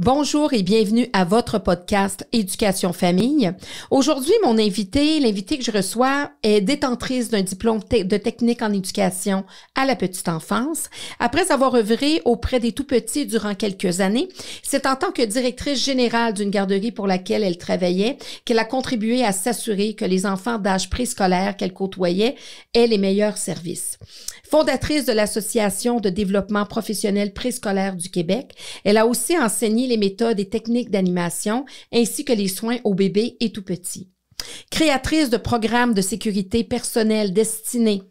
Bonjour et bienvenue à votre podcast Éducation Famille. Aujourd'hui, l'invitée que je reçois est détentrice d'un diplôme de technique en éducation à la petite enfance. Après avoir œuvré auprès des tout-petits durant quelques années, c'est en tant que directrice générale d'une garderie pour laquelle elle travaillait qu'elle a contribué à s'assurer que les enfants d'âge préscolaire qu'elle côtoyait aient les meilleurs services. Fondatrice de l'Association de développement professionnel préscolaire du Québec, elle a aussi enseigné les méthodes et techniques d'animation ainsi que les soins aux bébés et tout-petits. Créatrice de programmes de sécurité personnelle destinés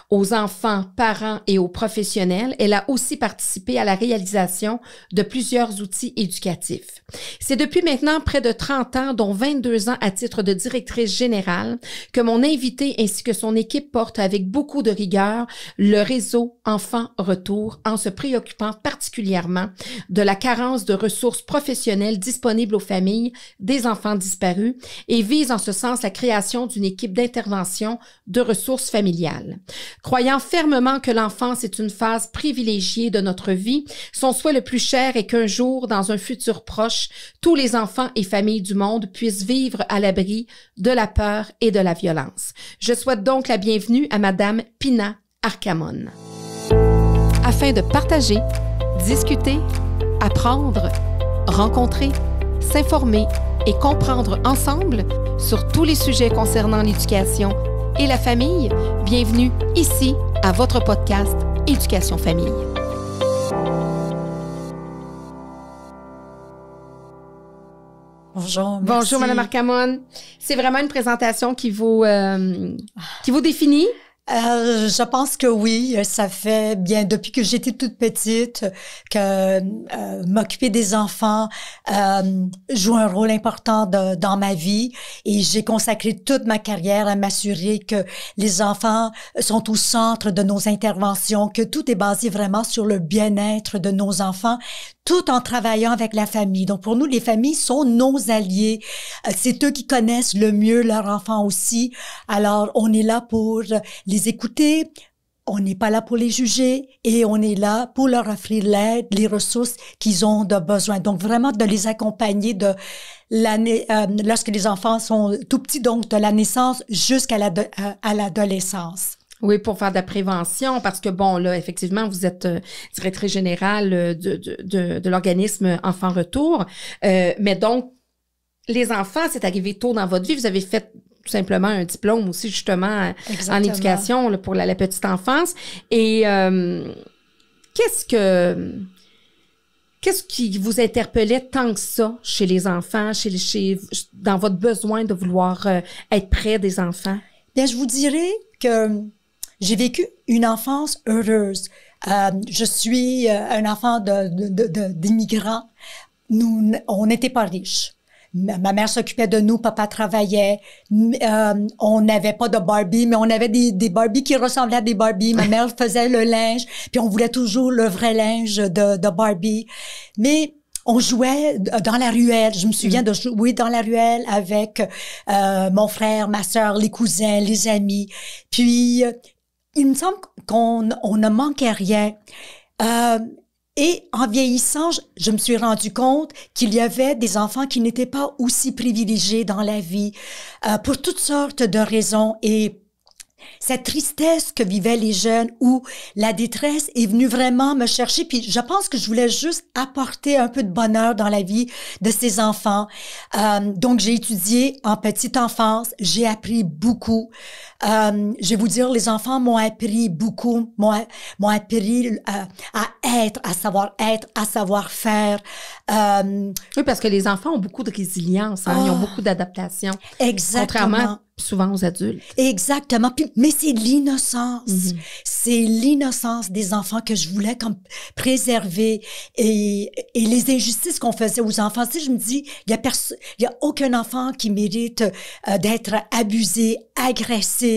aux enfants, parents et aux professionnels, elle a aussi participé à la réalisation de plusieurs outils éducatifs. C'est depuis maintenant près de 30 ans, dont 22 ans à titre de directrice générale, que mon invité ainsi que son équipe portent avec beaucoup de rigueur le réseau Enfants Retour en se préoccupant particulièrement de la carence de ressources professionnelles disponibles aux familles des enfants disparus et vise en ce sens la création d'une équipe d'intervention de ressources familiales. Croyant fermement que l'enfance est une phase privilégiée de notre vie, son souhait le plus cher est qu'un jour, dans un futur proche, tous les enfants et familles du monde puissent vivre à l'abri de la peur et de la violence. Je souhaite donc la bienvenue à Madame Pina Arcamon. Afin de partager, discuter, apprendre, rencontrer, s'informer et comprendre ensemble sur tous les sujets concernant l'éducation et la famille, bienvenue ici à votre podcast Éducation Famille. Bonjour, merci. Bonjour, Madame Arcamon. C'est vraiment une présentation qui vous définit? Je pense que oui, ça fait bien depuis que j'étais toute petite que m'occuper des enfants joue un rôle important dans ma vie et j'ai consacré toute ma carrière à m'assurer que les enfants sont au centre de nos interventions, que tout est basé vraiment sur le bien-être de nos enfants, tout en travaillant avec la famille. Donc, pour nous, les familles sont nos alliés. C'est eux qui connaissent le mieux leurs enfants aussi. Alors, on est là pour les écouter. On n'est pas là pour les juger et on est là pour leur offrir l'aide, les ressources qu'ils ont de besoin. Donc, vraiment de les accompagner de l'année, lorsque les enfants sont tout petits, donc de la naissance jusqu'à l'adolescence. Oui, pour faire de la prévention, parce que bon, là, effectivement, vous êtes directrice générale de l'organisme Enfants Retour. Mais donc, les enfants, c'est arrivé tôt dans votre vie. Vous avez fait tout simplement un diplôme aussi, justement, en éducation là, pour la petite enfance. Et qu'est-ce qui vous interpellait tant que ça chez les enfants, dans votre besoin de vouloir être près des enfants? Bien, je vous dirais que j'ai vécu une enfance heureuse. Je suis un enfant d'immigrants. On n'était pas riches. Ma mère s'occupait de nous, papa travaillait. On n'avait pas de Barbie, mais on avait des Barbies qui ressemblaient à des Barbies. Ma mère faisait le linge, puis on voulait toujours le vrai linge de Barbie. Mais on jouait dans la ruelle. Je me souviens de jouer dans la ruelle avec mon frère, ma sœur, les cousins, les amis. Puis il me semble qu'on ne manquait rien. Et en vieillissant, je me suis rendu compte qu'il y avait des enfants qui n'étaient pas aussi privilégiés dans la vie pour toutes sortes de raisons. Et cette tristesse que vivaient les jeunes ou la détresse est venue vraiment me chercher. Puis je pense que je voulais juste apporter un peu de bonheur dans la vie de ces enfants. Donc j'ai étudié en petite enfance, j'ai appris beaucoup. Je vais vous dire, les enfants m'ont appris beaucoup, m'ont appris à être, à savoir faire. Oui, parce que les enfants ont beaucoup de résilience, ils ont beaucoup d'adaptation. Exactement. Contrairement souvent aux adultes. Exactement. Mais c'est l'innocence. Mm-hmm. C'est l'innocence des enfants que je voulais comme préserver et les injustices qu'on faisait aux enfants. Tu sais, je me dis, il y a aucun enfant qui mérite d'être abusé, agressé.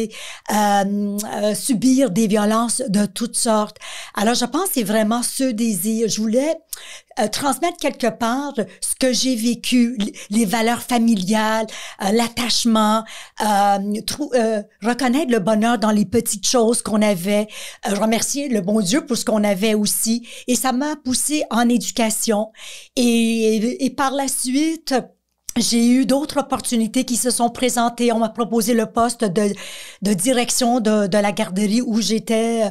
agressés, subir des violences de toutes sortes. Alors, je pense que c'est vraiment ce désir. Je voulais transmettre quelque part ce que j'ai vécu, les valeurs familiales, l'attachement, reconnaître le bonheur dans les petites choses qu'on avait, remercier le bon Dieu pour ce qu'on avait aussi. Et ça m'a poussée en éducation. Et par la suite, j'ai eu d'autres opportunités qui se sont présentées. On m'a proposé le poste de direction de la garderie où j'étais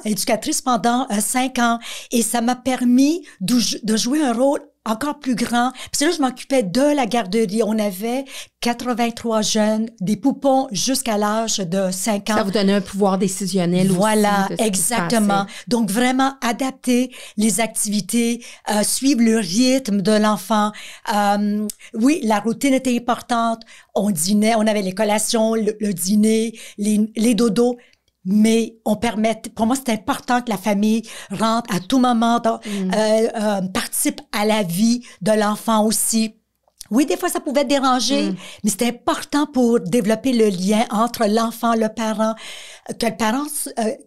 éducatrice pendant 5 ans. Et ça m'a permis de jouer un rôle encore plus grand. Puis là, je m'occupais de la garderie. On avait 83 jeunes, des poupons jusqu'à l'âge de 5 ans. Ça vous donnait un pouvoir décisionnel voilà, aussi. Voilà, exactement. Donc, vraiment adapter les activités, suivre le rythme de l'enfant. Oui, la routine était importante. On dînait, on avait les collations, le dîner, les dodos. Mais pour moi, c'est important que la famille rentre à tout moment, participe à la vie de l'enfant aussi. Oui, des fois, ça pouvait déranger, mais c'était important pour développer le lien entre l'enfant, le parent, que le parent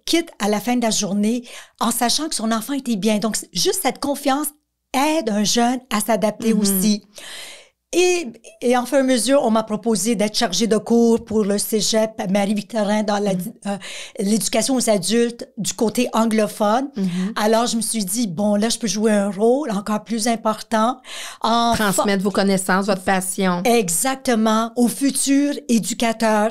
quitte à la fin de la journée en sachant que son enfant était bien. Donc, juste cette confiance aide un jeune à s'adapter aussi. Et en fur et à mesure, on m'a proposé d'être chargée de cours pour le cégep Marie-Victorin dans l'éducation aux adultes du côté anglophone. Alors, je me suis dit, bon, là, je peux jouer un rôle encore plus important. Transmettre vos connaissances, votre passion. Exactement. Aux futurs éducateurs,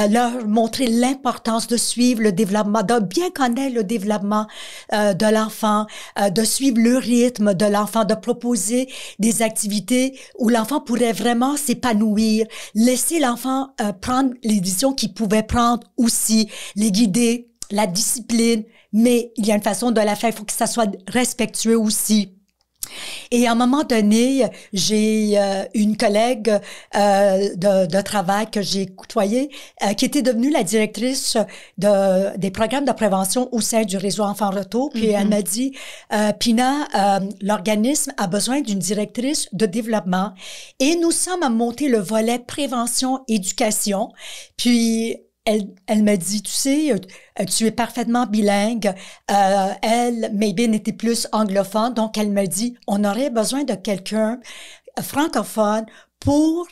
leur montrer l'importance de suivre le développement, de bien connaître le développement de l'enfant, de suivre le rythme de l'enfant, de proposer des activités où l'enfant pourrait vraiment s'épanouir, laisser l'enfant prendre les décisions qu'il pouvait prendre aussi, les guider, la discipline, mais il y a une façon de la faire, il faut que ça soit respectueux aussi. Et à un moment donné, j'ai une collègue de travail que j'ai côtoyée qui était devenue la directrice des programmes de prévention au sein du réseau Enfants Retour. Puis elle m'a dit, Pina, l'organisme a besoin d'une directrice de développement et nous sommes à monter le volet prévention-éducation. Puis elle m'a dit, tu sais, tu es parfaitement bilingue. Maybin était plus anglophone, donc elle m'a dit, on aurait besoin de quelqu'un francophone pour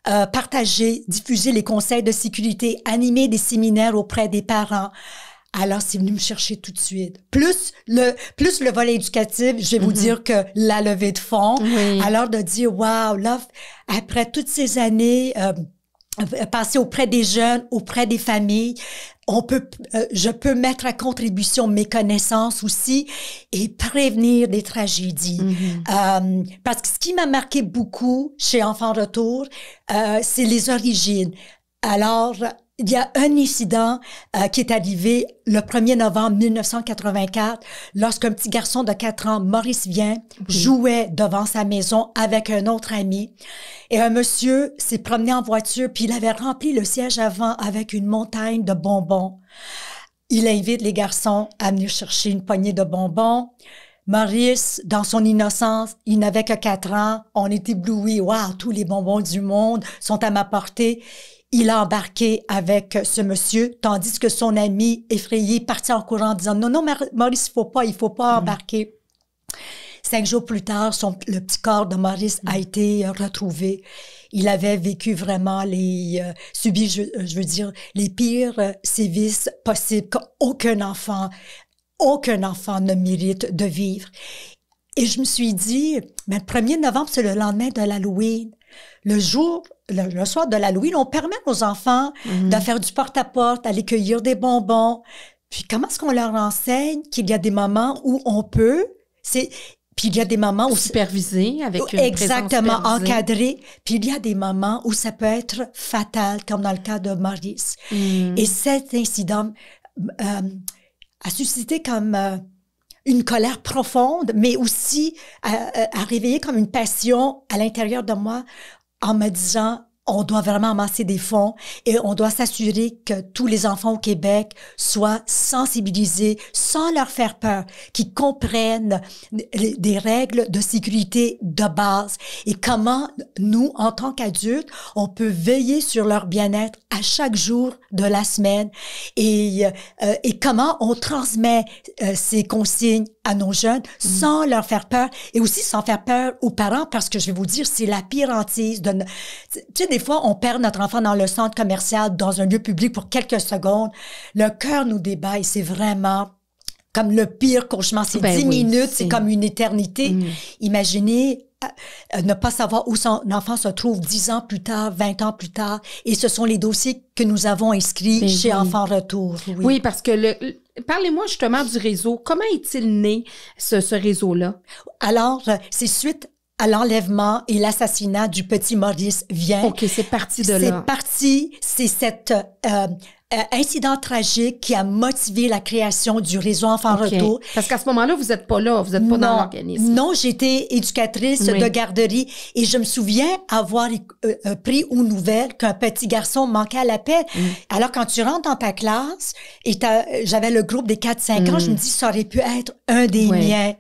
partager, diffuser les conseils de sécurité, animer des séminaires auprès des parents. Alors, c'est venu me chercher tout de suite. Plus le volet éducatif, je vais vous dire que la levée de fonds. Oui. Alors, de dire, wow, là, après toutes ces années, passer auprès des jeunes, auprès des familles, je peux mettre à contribution mes connaissances aussi et prévenir des tragédies. Parce que ce qui m'a marqué beaucoup chez Enfants Retour, c'est les origines. Alors, il y a un incident qui est arrivé le 1er novembre 1984 lorsqu'un petit garçon de 4 ans, Maurice Vien, jouait devant sa maison avec un autre ami. Et un monsieur s'est promené en voiture puis il avait rempli le siège avant avec une montagne de bonbons. Il invite les garçons à venir chercher une poignée de bonbons. Maurice, dans son innocence, il n'avait que 4 ans. On est éblouis. Wow, tous les bonbons du monde sont à ma portée. Il a embarqué avec ce monsieur, tandis que son ami, effrayé, partit en courant en disant « Non, Maurice, il faut pas embarquer. » 5 jours plus tard, le petit corps de Maurice a été retrouvé. Il avait vécu vraiment subi, je veux dire, les pires sévices possibles qu'aucun enfant ne mérite de vivre. Et je me suis dit, mais le 1er novembre, c'est le lendemain de l'Halloween. Le soir de l'Halloween, on permet aux enfants de faire du porte-à-porte, d'aller cueillir des bonbons. Puis comment est-ce qu'on leur enseigne qu'il y a des moments où on peut, puis il y a des moments où... Supervisé, avec une exactement, présence supervisée. encadré. Puis il y a des moments où ça peut être fatal, comme dans le cas de Maurice. Et cet incident a suscité comme... une colère profonde, mais aussi à réveiller comme une passion à l'intérieur de moi en me disant, on doit vraiment amasser des fonds et on doit s'assurer que tous les enfants au Québec soient sensibilisés sans leur faire peur, qu'ils comprennent des règles de sécurité de base et comment nous, en tant qu'adultes, on peut veiller sur leur bien-être à chaque jour de la semaine et comment on transmet ces consignes à nos jeunes sans leur faire peur et aussi sans faire peur aux parents parce que je vais vous dire, c'est la pire hantise de... Tu sais, des fois, on perd notre enfant dans le centre commercial, dans un lieu public pour quelques secondes. Le cœur nous débat et c'est vraiment comme le pire cauchemar. C'est 10 minutes, c'est comme une éternité. Imaginez ne pas savoir où son enfant se trouve 10 ans plus tard, 20 ans plus tard. Et ce sont les dossiers que nous avons inscrits chez Enfants Retour. Oui, parce que parlez-moi justement du réseau. Comment est-il né, ce réseau-là? Alors, c'est suite à l'enlèvement et l'assassinat du petit Maurice Viens. OK, c'est parti de là. C'est parti, c'est cet incident tragique qui a motivé la création du réseau Enfants Retour. Parce qu'à ce moment-là, vous n'êtes pas là, vous n'êtes pas dans l'organisme. Non, j'étais éducatrice de garderie et je me souviens avoir pris aux nouvelles qu'un petit garçon manquait à l'appel. Alors, quand tu rentres dans ta classe et j'avais le groupe des 4-5 ans, je me dis, ça aurait pu être un des miens.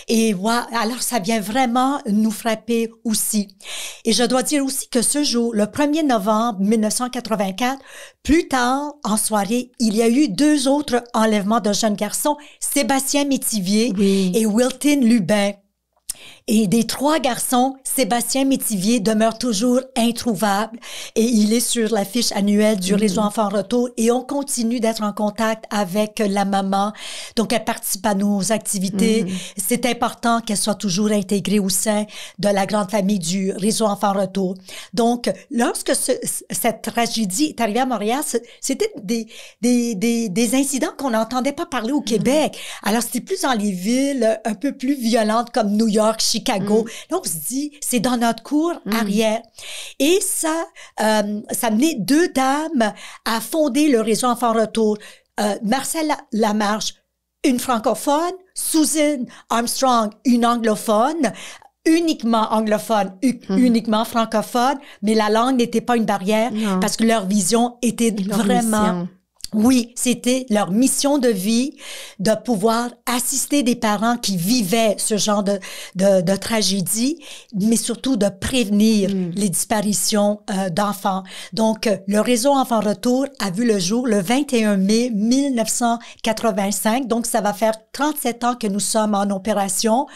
Et alors, ça vient vraiment nous frapper aussi. Et je dois dire aussi que ce jour, le 1er novembre 1984, plus tard, en soirée, il y a eu 2 autres enlèvements de jeunes garçons, Sébastien Métivier et Wilton Lubin. Et des 3 garçons, Sébastien Métivier demeure toujours introuvable et il est sur la fiche annuelle du réseau Enfants Retour et on continue d'être en contact avec la maman. Donc, elle participe à nos activités. C'est important qu'elle soit toujours intégrée au sein de la grande famille du réseau Enfants Retour. Donc, lorsque cette tragédie est arrivée à Montréal, c'était des incidents qu'on n'entendait pas parler au Québec. Alors, c'était plus dans les villes un peu plus violentes comme New York, Chicago. Là, on se dit, c'est dans notre cour arrière. Et ça a amené 2 dames à fonder le réseau Enfants Retour. Marcelle Lamarche, une francophone, Susan Armstrong, une anglophone, uniquement anglophone, uniquement francophone, mais la langue n'était pas une barrière parce que leur vision était vraiment... Oui, c'était leur mission de vie de pouvoir assister des parents qui vivaient ce genre de tragédie, mais surtout de prévenir les disparitions d'enfants. Donc, le réseau Enfants Retour a vu le jour le 21 mai 1985. Donc, ça va faire 37 ans que nous sommes en opération.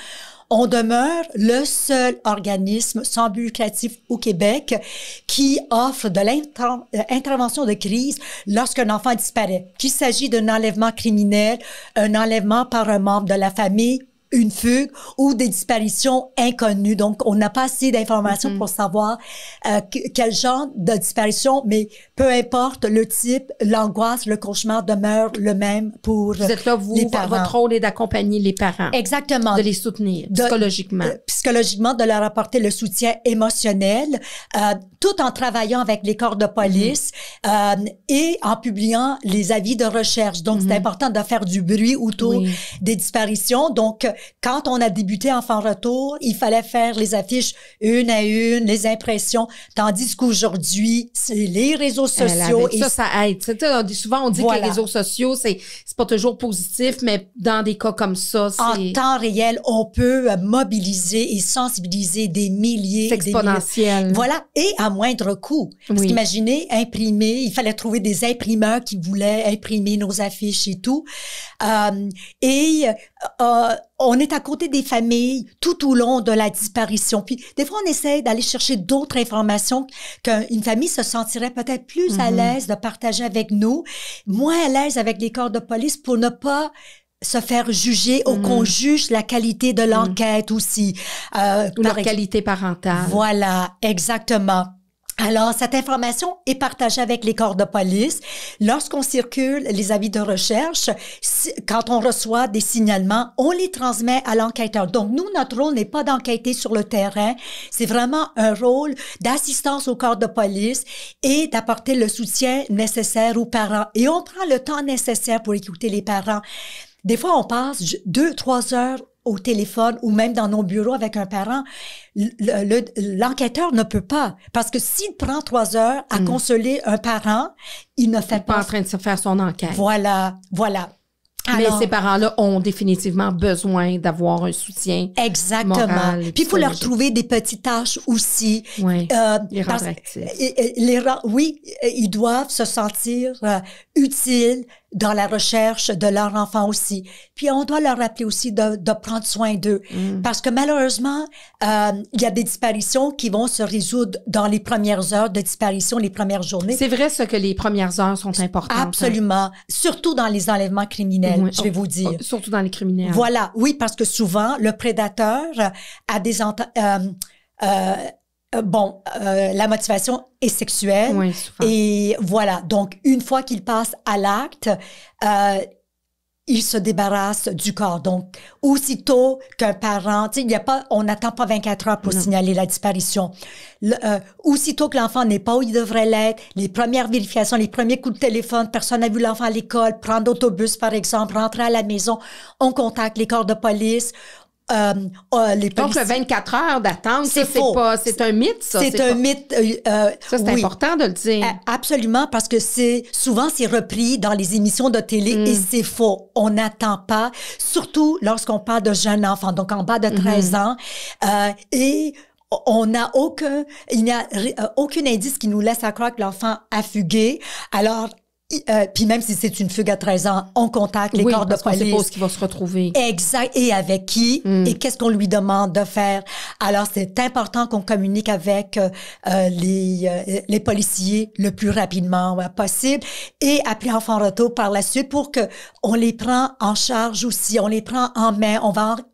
On demeure le seul organisme sans but lucratif au Québec qui offre de l'intervention de crise lorsqu'un enfant disparaît. Qu'il s'agit d'un enlèvement criminel, un enlèvement par un membre de la famille, une fugue ou des disparitions inconnues. Donc, on n'a pas assez d'informations pour savoir quel genre de disparition, mais peu importe le type, l'angoisse, le cauchemar demeure le même pour Vous êtes là, les parents. Votre rôle est d'accompagner les parents. Exactement. De les soutenir psychologiquement. Psychologiquement, de leur apporter le soutien émotionnel, tout en travaillant avec les corps de police et en publiant les avis de recherche. Donc, c'est important de faire du bruit autour des disparitions. Donc, quand on a débuté Enfants Retour, il fallait faire les affiches une à une, les impressions, tandis qu'aujourd'hui, c'est les réseaux sociaux. Et ça aide. Souvent, on dit que les réseaux sociaux, c'est pas toujours positif, mais dans des cas comme ça, c'est... En temps réel, on peut mobiliser et sensibiliser des milliers... C'est exponentiel. Voilà, et à moindre coût. Parce qu'imaginez, imprimer, il fallait trouver des imprimeurs qui voulaient imprimer nos affiches et tout. On est à côté des familles tout au long de la disparition. Puis, des fois, on essaie d'aller chercher d'autres informations qu'une famille se sentirait peut-être plus à l'aise de partager avec nous, moins à l'aise avec les corps de police pour ne pas se faire juger ou qu'on juge la qualité de l'enquête aussi. Ou leur qualité parentale. Voilà, exactement. Alors, cette information est partagée avec les corps de police. Lorsqu'on circule les avis de recherche, quand on reçoit des signalements, on les transmet à l'enquêteur. Donc, nous, notre rôle n'est pas d'enquêter sur le terrain. C'est vraiment un rôle d'assistance aux corps de police et d'apporter le soutien nécessaire aux parents. Et on prend le temps nécessaire pour écouter les parents. Des fois, on passe 2-3 heures au téléphone ou même dans nos bureaux avec un parent, l'enquêteur ne peut pas. Parce que s'il prend 3 heures à consoler un parent, il ne fait Il n'est pas en train de se faire son enquête. Voilà. Mais Alors, ces parents-là ont définitivement besoin d'avoir un soutien. exactement. Moral et Puis il faut leur psychologique. trouver des petites tâches aussi. Oui, les parce- rendre actifs. oui, ils doivent se sentir utiles dans la recherche de leur enfant aussi. Puis on doit leur rappeler aussi de prendre soin d'eux. Parce que malheureusement, il y a des disparitions qui vont se résoudre dans les premières heures de disparition, les premières journées. C'est vrai, ça, que les premières heures sont importantes. Hein? Absolument. Surtout dans les enlèvements criminels, Oui. je vais vous dire. Surtout dans les criminels. Voilà, oui, parce que souvent, le prédateur a des... la motivation est sexuelle. Oui, souvent. Et voilà, donc une fois qu'il passe à l'acte, il se débarrasse du corps. Donc, aussitôt qu'un parent, tu sais, on n'attend pas 24 heures pour signaler la disparition. Aussitôt que l'enfant n'est pas où il devrait l'être, les premières vérifications, les premiers coups de téléphone, personne n'a vu l'enfant à l'école, prendre l'autobus, par exemple, rentrer à la maison, on contacte les corps de police. Donc, le 24 heures d'attente, c'est ça, faux. c'est un mythe, ça. C'est un pas... mythe. Ça, c'est oui. important de le dire. Absolument, parce que souvent c'est repris dans les émissions de télé et c'est faux. On n'attend pas, surtout lorsqu'on parle de jeunes enfants, donc en bas de 13 ans, et il n'y a aucun indice qui nous laisse à croire que l'enfant a fugué. Alors, puis même si c'est une fugue à 13 ans, on contacte les corps de parce qu'on police. suppose qu'il va se retrouver. Exact. Et avec qui? Et qu'est-ce qu'on lui demande de faire? Alors, c'est important qu'on communique avec les policiers le plus rapidement possible et appeler Enfants Retour par la suite pour que on les prend en charge aussi, on les prend en main,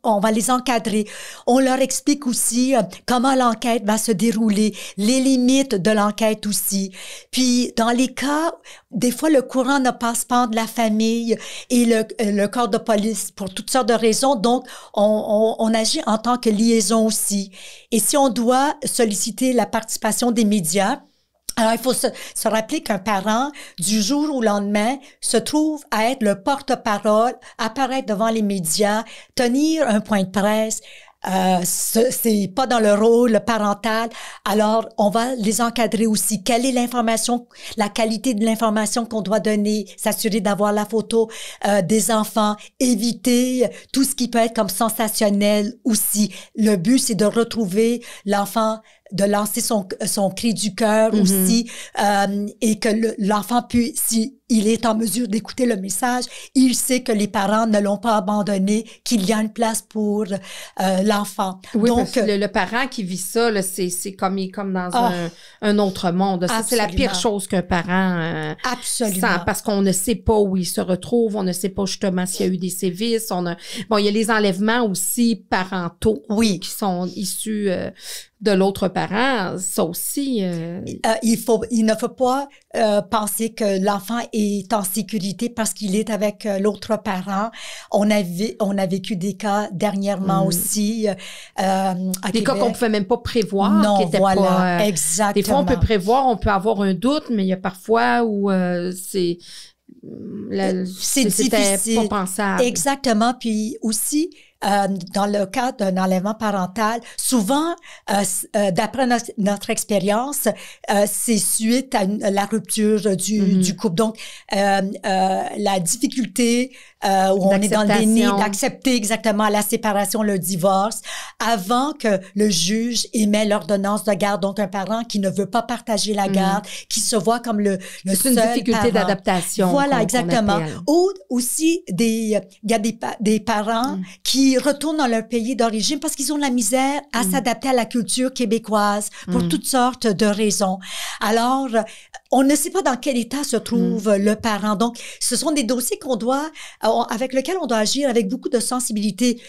on va les encadrer. On leur explique aussi comment l'enquête va se dérouler, les limites de l'enquête aussi. Puis, dans les cas, des fois, le courant ne passe pas de la famille et le corps de police pour toutes sortes de raisons. Donc, on agit en tant que liaison aussi. Et si on doit solliciter la participation des médias, alors, il faut se rappeler qu'un parent, du jour au lendemain, se trouve à être le porte-parole, apparaître devant les médias, tenir un point de presse. C'est pas dans le rôle parental. Alors, on va les encadrer aussi. Quelle est l'information, la qualité de l'information qu'on doit donner, s'assurer d'avoir la photo des enfants, éviter tout ce qui peut être comme sensationnel aussi. Le but, c'est de retrouver l'enfant, de lancer son cri du cœur aussi, et que l'enfant puisse, si il est en mesure d'écouter le message, il sait que les parents ne l'ont pas abandonné, qu'il y a une place pour l'enfant. Oui, donc parce que le parent qui vit ça, là, c'est comme dans un autre monde. Ça, c'est la pire chose qu'un parent absolument sent, parce qu'on ne sait pas où il se retrouve, on ne sait pas justement s'il y a eu des sévices. Bon, il y a les enlèvements aussi parentaux qui sont issus de l'autre parent. Ça aussi... il ne faut pas penser que l'enfant est en sécurité parce qu'il est avec l'autre parent. On a vécu des cas dernièrement aussi à des Québec. cas qu'on pouvait même pas prévoir. Non, qui étaient voilà, pas, exactement. Des fois, on peut prévoir, on peut avoir un doute, mais il y a parfois où c'est difficile. pas pensable. Exactement. Puis aussi, dans le cas d'un enlèvement parental, souvent, d'après notre expérience, c'est suite à la rupture du couple. Donc, la difficulté où on est dans le déni d'accepter exactement la séparation, le divorce, avant que le juge émet l'ordonnance de garde. Donc, un parent qui ne veut pas partager la garde, qui se voit comme le seul C'est une difficulté parent. d'adaptation. Voilà, exactement. Ou aussi, il y a des parents qui retournent dans leur pays d'origine parce qu'ils ont de la misère à s'adapter à la culture québécoise pour toutes sortes de raisons. Alors, on ne sait pas dans quel état se trouve le parent. Donc, ce sont des dossiers avec lesquels on doit agir avec beaucoup de sensibilité.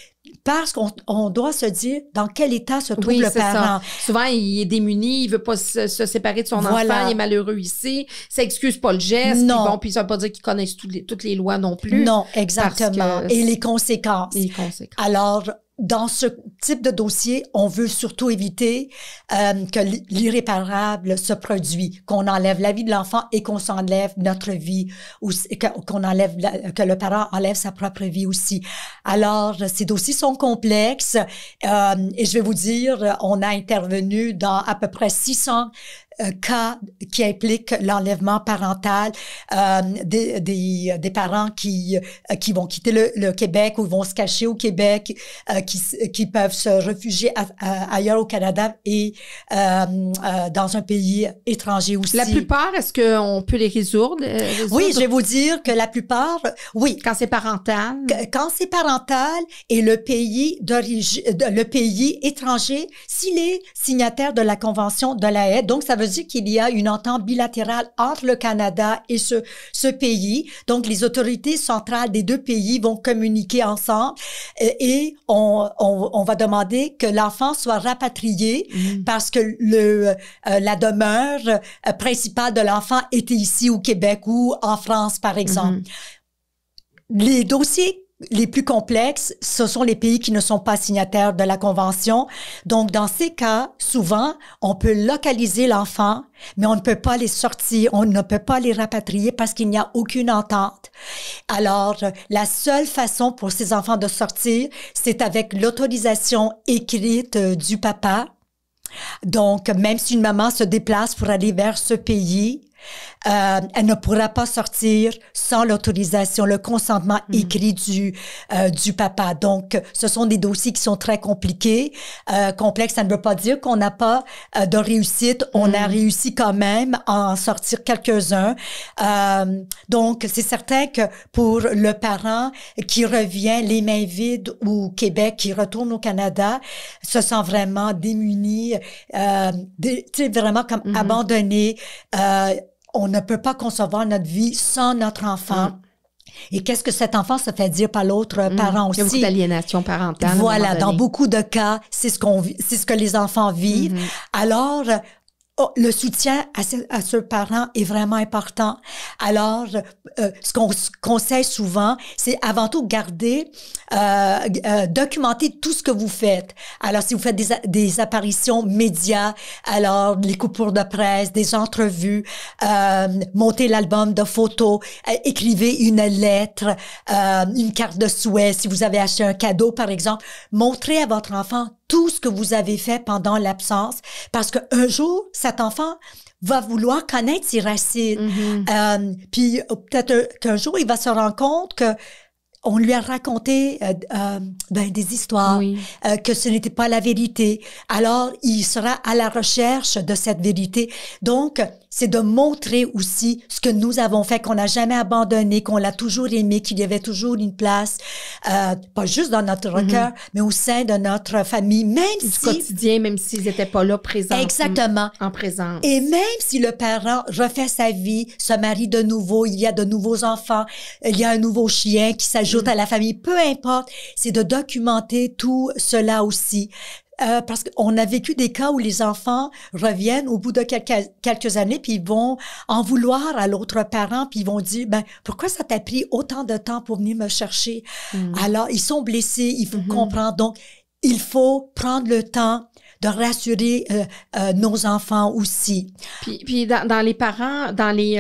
Parce qu'on doit se dire dans quel état se trouve le parent. Ça. Souvent, il est démuni, il veut pas se séparer de son enfant, il est malheureux ici. Ça excuse pas le geste. Non. Puis ça veut pas dire qu'il connaisse toutes les lois non plus. Non, exactement. Et les conséquences. Les conséquences. Alors, dans ce type de dossier, on veut surtout éviter que l'irréparable se produise, qu'on enlève la vie de l'enfant et qu'on s'enlève notre vie, ou qu'on enlève que le parent enlève sa propre vie aussi. Alors, ces dossiers sont complexes et je vais vous dire, on a intervenu dans à peu près 600 cas qui impliquent l'enlèvement parental, des parents qui vont quitter le Québec ou vont se cacher au Québec, qui peuvent se réfugier ailleurs au Canada et dans un pays étranger aussi. La plupart, est-ce qu'on peut les résoudre? Oui, je vais vous dire que la plupart, oui. Quand c'est parental? Quand c'est parental et le pays d'origine, le pays étranger, s'il est signataire de la Convention de la Haye, donc ça veut dire qu'il y a une entente bilatérale entre le Canada et ce pays. Donc, les autorités centrales des deux pays vont communiquer ensemble et on va demander que l'enfant soit rapatrié parce que la demeure principale de l'enfant était ici au Québec ou en France, par exemple. Les dossiers les plus complexes, ce sont les pays qui ne sont pas signataires de la Convention. Donc, dans ces cas, souvent, on peut localiser l'enfant, mais on ne peut pas les sortir, on ne peut pas les rapatrier parce qu'il n'y a aucune entente. Alors, la seule façon pour ces enfants de sortir, c'est avec l'autorisation écrite du papa. Donc, même si une maman se déplace pour aller vers ce pays, elle ne pourra pas sortir sans l'autorisation, le consentement écrit du papa. Donc, ce sont des dossiers qui sont très compliqués, complexes. Ça ne veut pas dire qu'on n'a pas de réussite. On a réussi quand même à en sortir quelques-uns. Donc, c'est certain que pour le parent qui revient les mains vides au Québec, qui retourne au Canada, se sent vraiment démuni, tu sais, vraiment comme abandonné. On ne peut pas concevoir notre vie sans notre enfant. Et qu'est-ce que cet enfant se fait dire par l'autre parent aussi? Il y a beaucoup d'aliénation parentale. Voilà, dans beaucoup de cas, c'est ce que les enfants vivent. Alors, le soutien à ce parent est vraiment important. Alors, ce qu'on conseille souvent, c'est avant tout documenter tout ce que vous faites. Alors, si vous faites des apparitions médias, alors les coupures de presse, des entrevues, montez l'album de photos, écrivez une lettre, une carte de souhait. Si vous avez acheté un cadeau, par exemple, montrez à votre enfant tout ce que vous avez fait pendant l'absence, parce qu'un jour, cet enfant va vouloir connaître ses racines. Puis peut-être qu'un jour, il va se rendre compte que on lui a raconté des histoires, que ce n'était pas la vérité. Alors, il sera à la recherche de cette vérité. Donc, c'est de montrer aussi ce que nous avons fait, qu'on n'a jamais abandonné, qu'on l'a toujours aimé, qu'il y avait toujours une place, pas juste dans notre cœur, mais au sein de notre famille, même du si... quotidien, même s'ils n'étaient pas là présents. Exactement. En présence. Et même si le parent refait sa vie, se marie de nouveau, il y a de nouveaux enfants, il y a un nouveau chien qui s'ajoute à la famille, peu importe, c'est de documenter tout cela aussi. Parce qu'on a vécu des cas où les enfants reviennent au bout de quelques années, puis ils vont en vouloir à l'autre parent, puis ils vont dire, pourquoi ça t'a pris autant de temps pour venir me chercher? Alors, ils sont blessés, il faut comprendre. Donc, il faut prendre le temps de rassurer nos enfants aussi. Puis dans les parents, dans les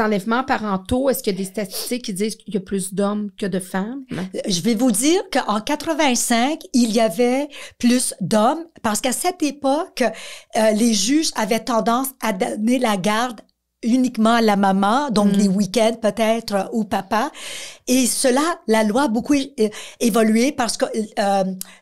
enlèvements parentaux, est-ce qu'il y a des statistiques qui disent qu'il y a plus d'hommes que de femmes? Je vais vous dire qu'en 85, il y avait plus d'hommes parce qu'à cette époque, les juges avaient tendance à donner la garde uniquement à la maman, donc les week-ends peut-être au papa. Et cela, la loi a beaucoup évolué parce que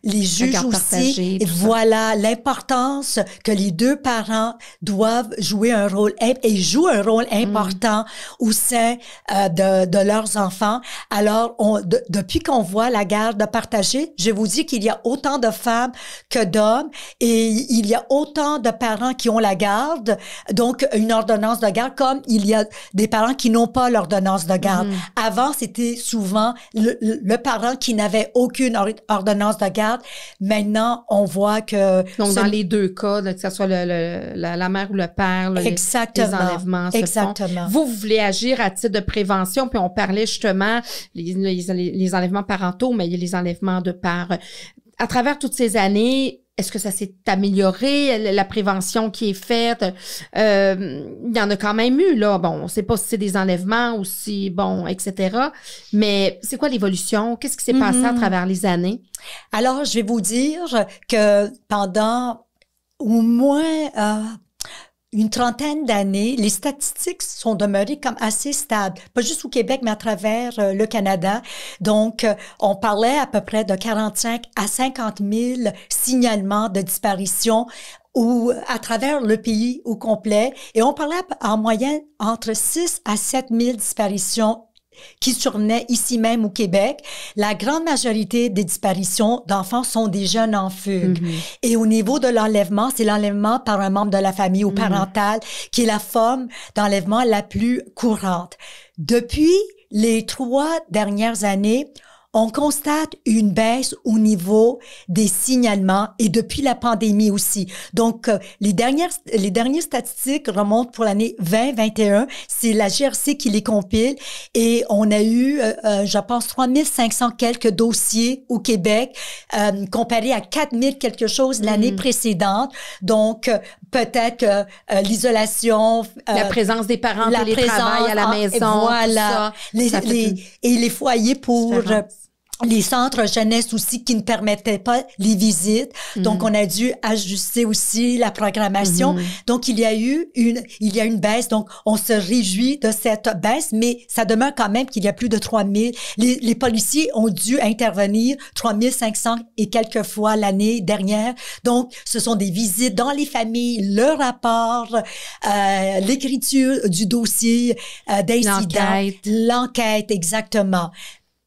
les juges aussi, voilà l'importance que les deux parents doivent jouer un rôle et jouent un rôle important au sein de leurs enfants. Alors, depuis qu'on voit la garde partagée, je vous dis qu'il y a autant de femmes que d'hommes et il y a autant de parents qui ont la garde, donc une ordonnance de garde, comme il y a des parents qui n'ont pas l'ordonnance de garde. Avant, c'était souvent le parent qui n'avait aucune ordonnance de garde. Maintenant, on voit que... Donc, dans les deux cas, que ce soit la mère ou le père, les enlèvements se font. Vous voulez agir à titre de prévention, puis on parlait justement les enlèvements parentaux, mais il y a les enlèvements de par à travers toutes ces années, est-ce que ça s'est amélioré, la prévention qui est faite? Il y en a quand même eu, là. Bon, on sait pas si c'est des enlèvements ou si, bon, etc. Mais c'est quoi l'évolution? Qu'est-ce qui s'est passé à travers les années? Alors, je vais vous dire que pendant au moins une trentaine d'années, les statistiques sont demeurées comme assez stables, pas juste au Québec, mais à travers le Canada. Donc, on parlait à peu près de 45 à 50 000 signalements de disparition ou à travers le pays au complet. Et on parlait en moyenne entre 6 à 7 000 disparitions qui survenaient ici même au Québec. La grande majorité des disparitions d'enfants sont des jeunes en fugue. Et au niveau de l'enlèvement, c'est l'enlèvement par un membre de la famille ou parental qui est la forme d'enlèvement la plus courante. Depuis les 3 dernières années, on constate une baisse au niveau des signalements et depuis la pandémie aussi. Donc, les dernières statistiques remontent pour l'année 2021. C'est la GRC qui les compile et on a eu, je pense, 3500 quelques dossiers au Québec comparé à 4000 quelque chose l'année précédente. Donc, peut-être que l'isolation... la présence des parents, le télétravail à la maison, voilà, tout ça, et les foyers pour... les centres jeunesse aussi qui ne permettaient pas les visites. Donc, on a dû ajuster aussi la programmation. Donc, il y a une baisse. Donc, on se réjouit de cette baisse, mais ça demeure quand même qu'il y a plus de 3000. Les policiers ont dû intervenir 3500 et quelques fois l'année dernière. Donc, ce sont des visites dans les familles, le rapport, l'écriture du dossier d'incident. L'enquête, exactement.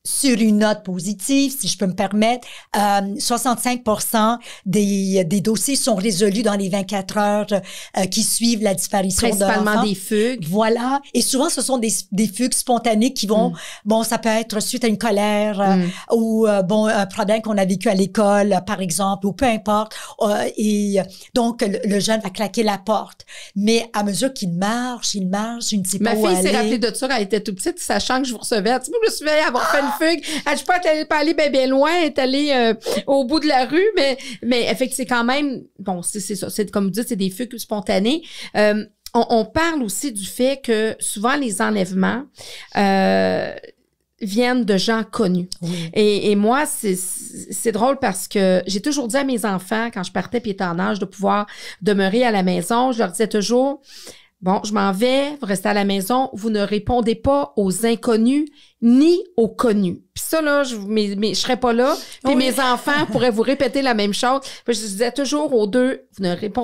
Sur une note positive, si je peux me permettre, 65% des dossiers sont résolus dans les 24 heures qui suivent la disparition d'un enfant. Principalement des fugues. Voilà. Et souvent, ce sont des fugues spontanées qui vont, bon, ça peut être suite à une colère ou, bon, un problème qu'on a vécu à l'école, par exemple, ou peu importe. Et donc, le jeune va claquer la porte. Mais à mesure qu'il marche, je ne sais pas où aller. Ma fille s'est rappelée de ça quand elle était toute petite, sachant que je vous recevais. Tu sais, je me souviens avoir fait une fugue. Je pas aller bien loin, elle est allée au bout de la rue, mais effectivement, c'est quand même, bon, c'est ça, c'est comme vous dites, c'est des fugues spontanées. On parle aussi du fait que souvent les enlèvements viennent de gens connus. Oui. Et moi, c'est drôle parce que j'ai toujours dit à mes enfants, quand je partais puis étaient en âge de pouvoir demeurer à la maison, je leur disais toujours... Bon, je m'en vais, vous restez à la maison, vous ne répondez pas aux inconnus ni aux connus. Puis ça, là, je serais pas là, puis mes enfants pourraient vous répéter la même chose. Puis je disais toujours aux deux,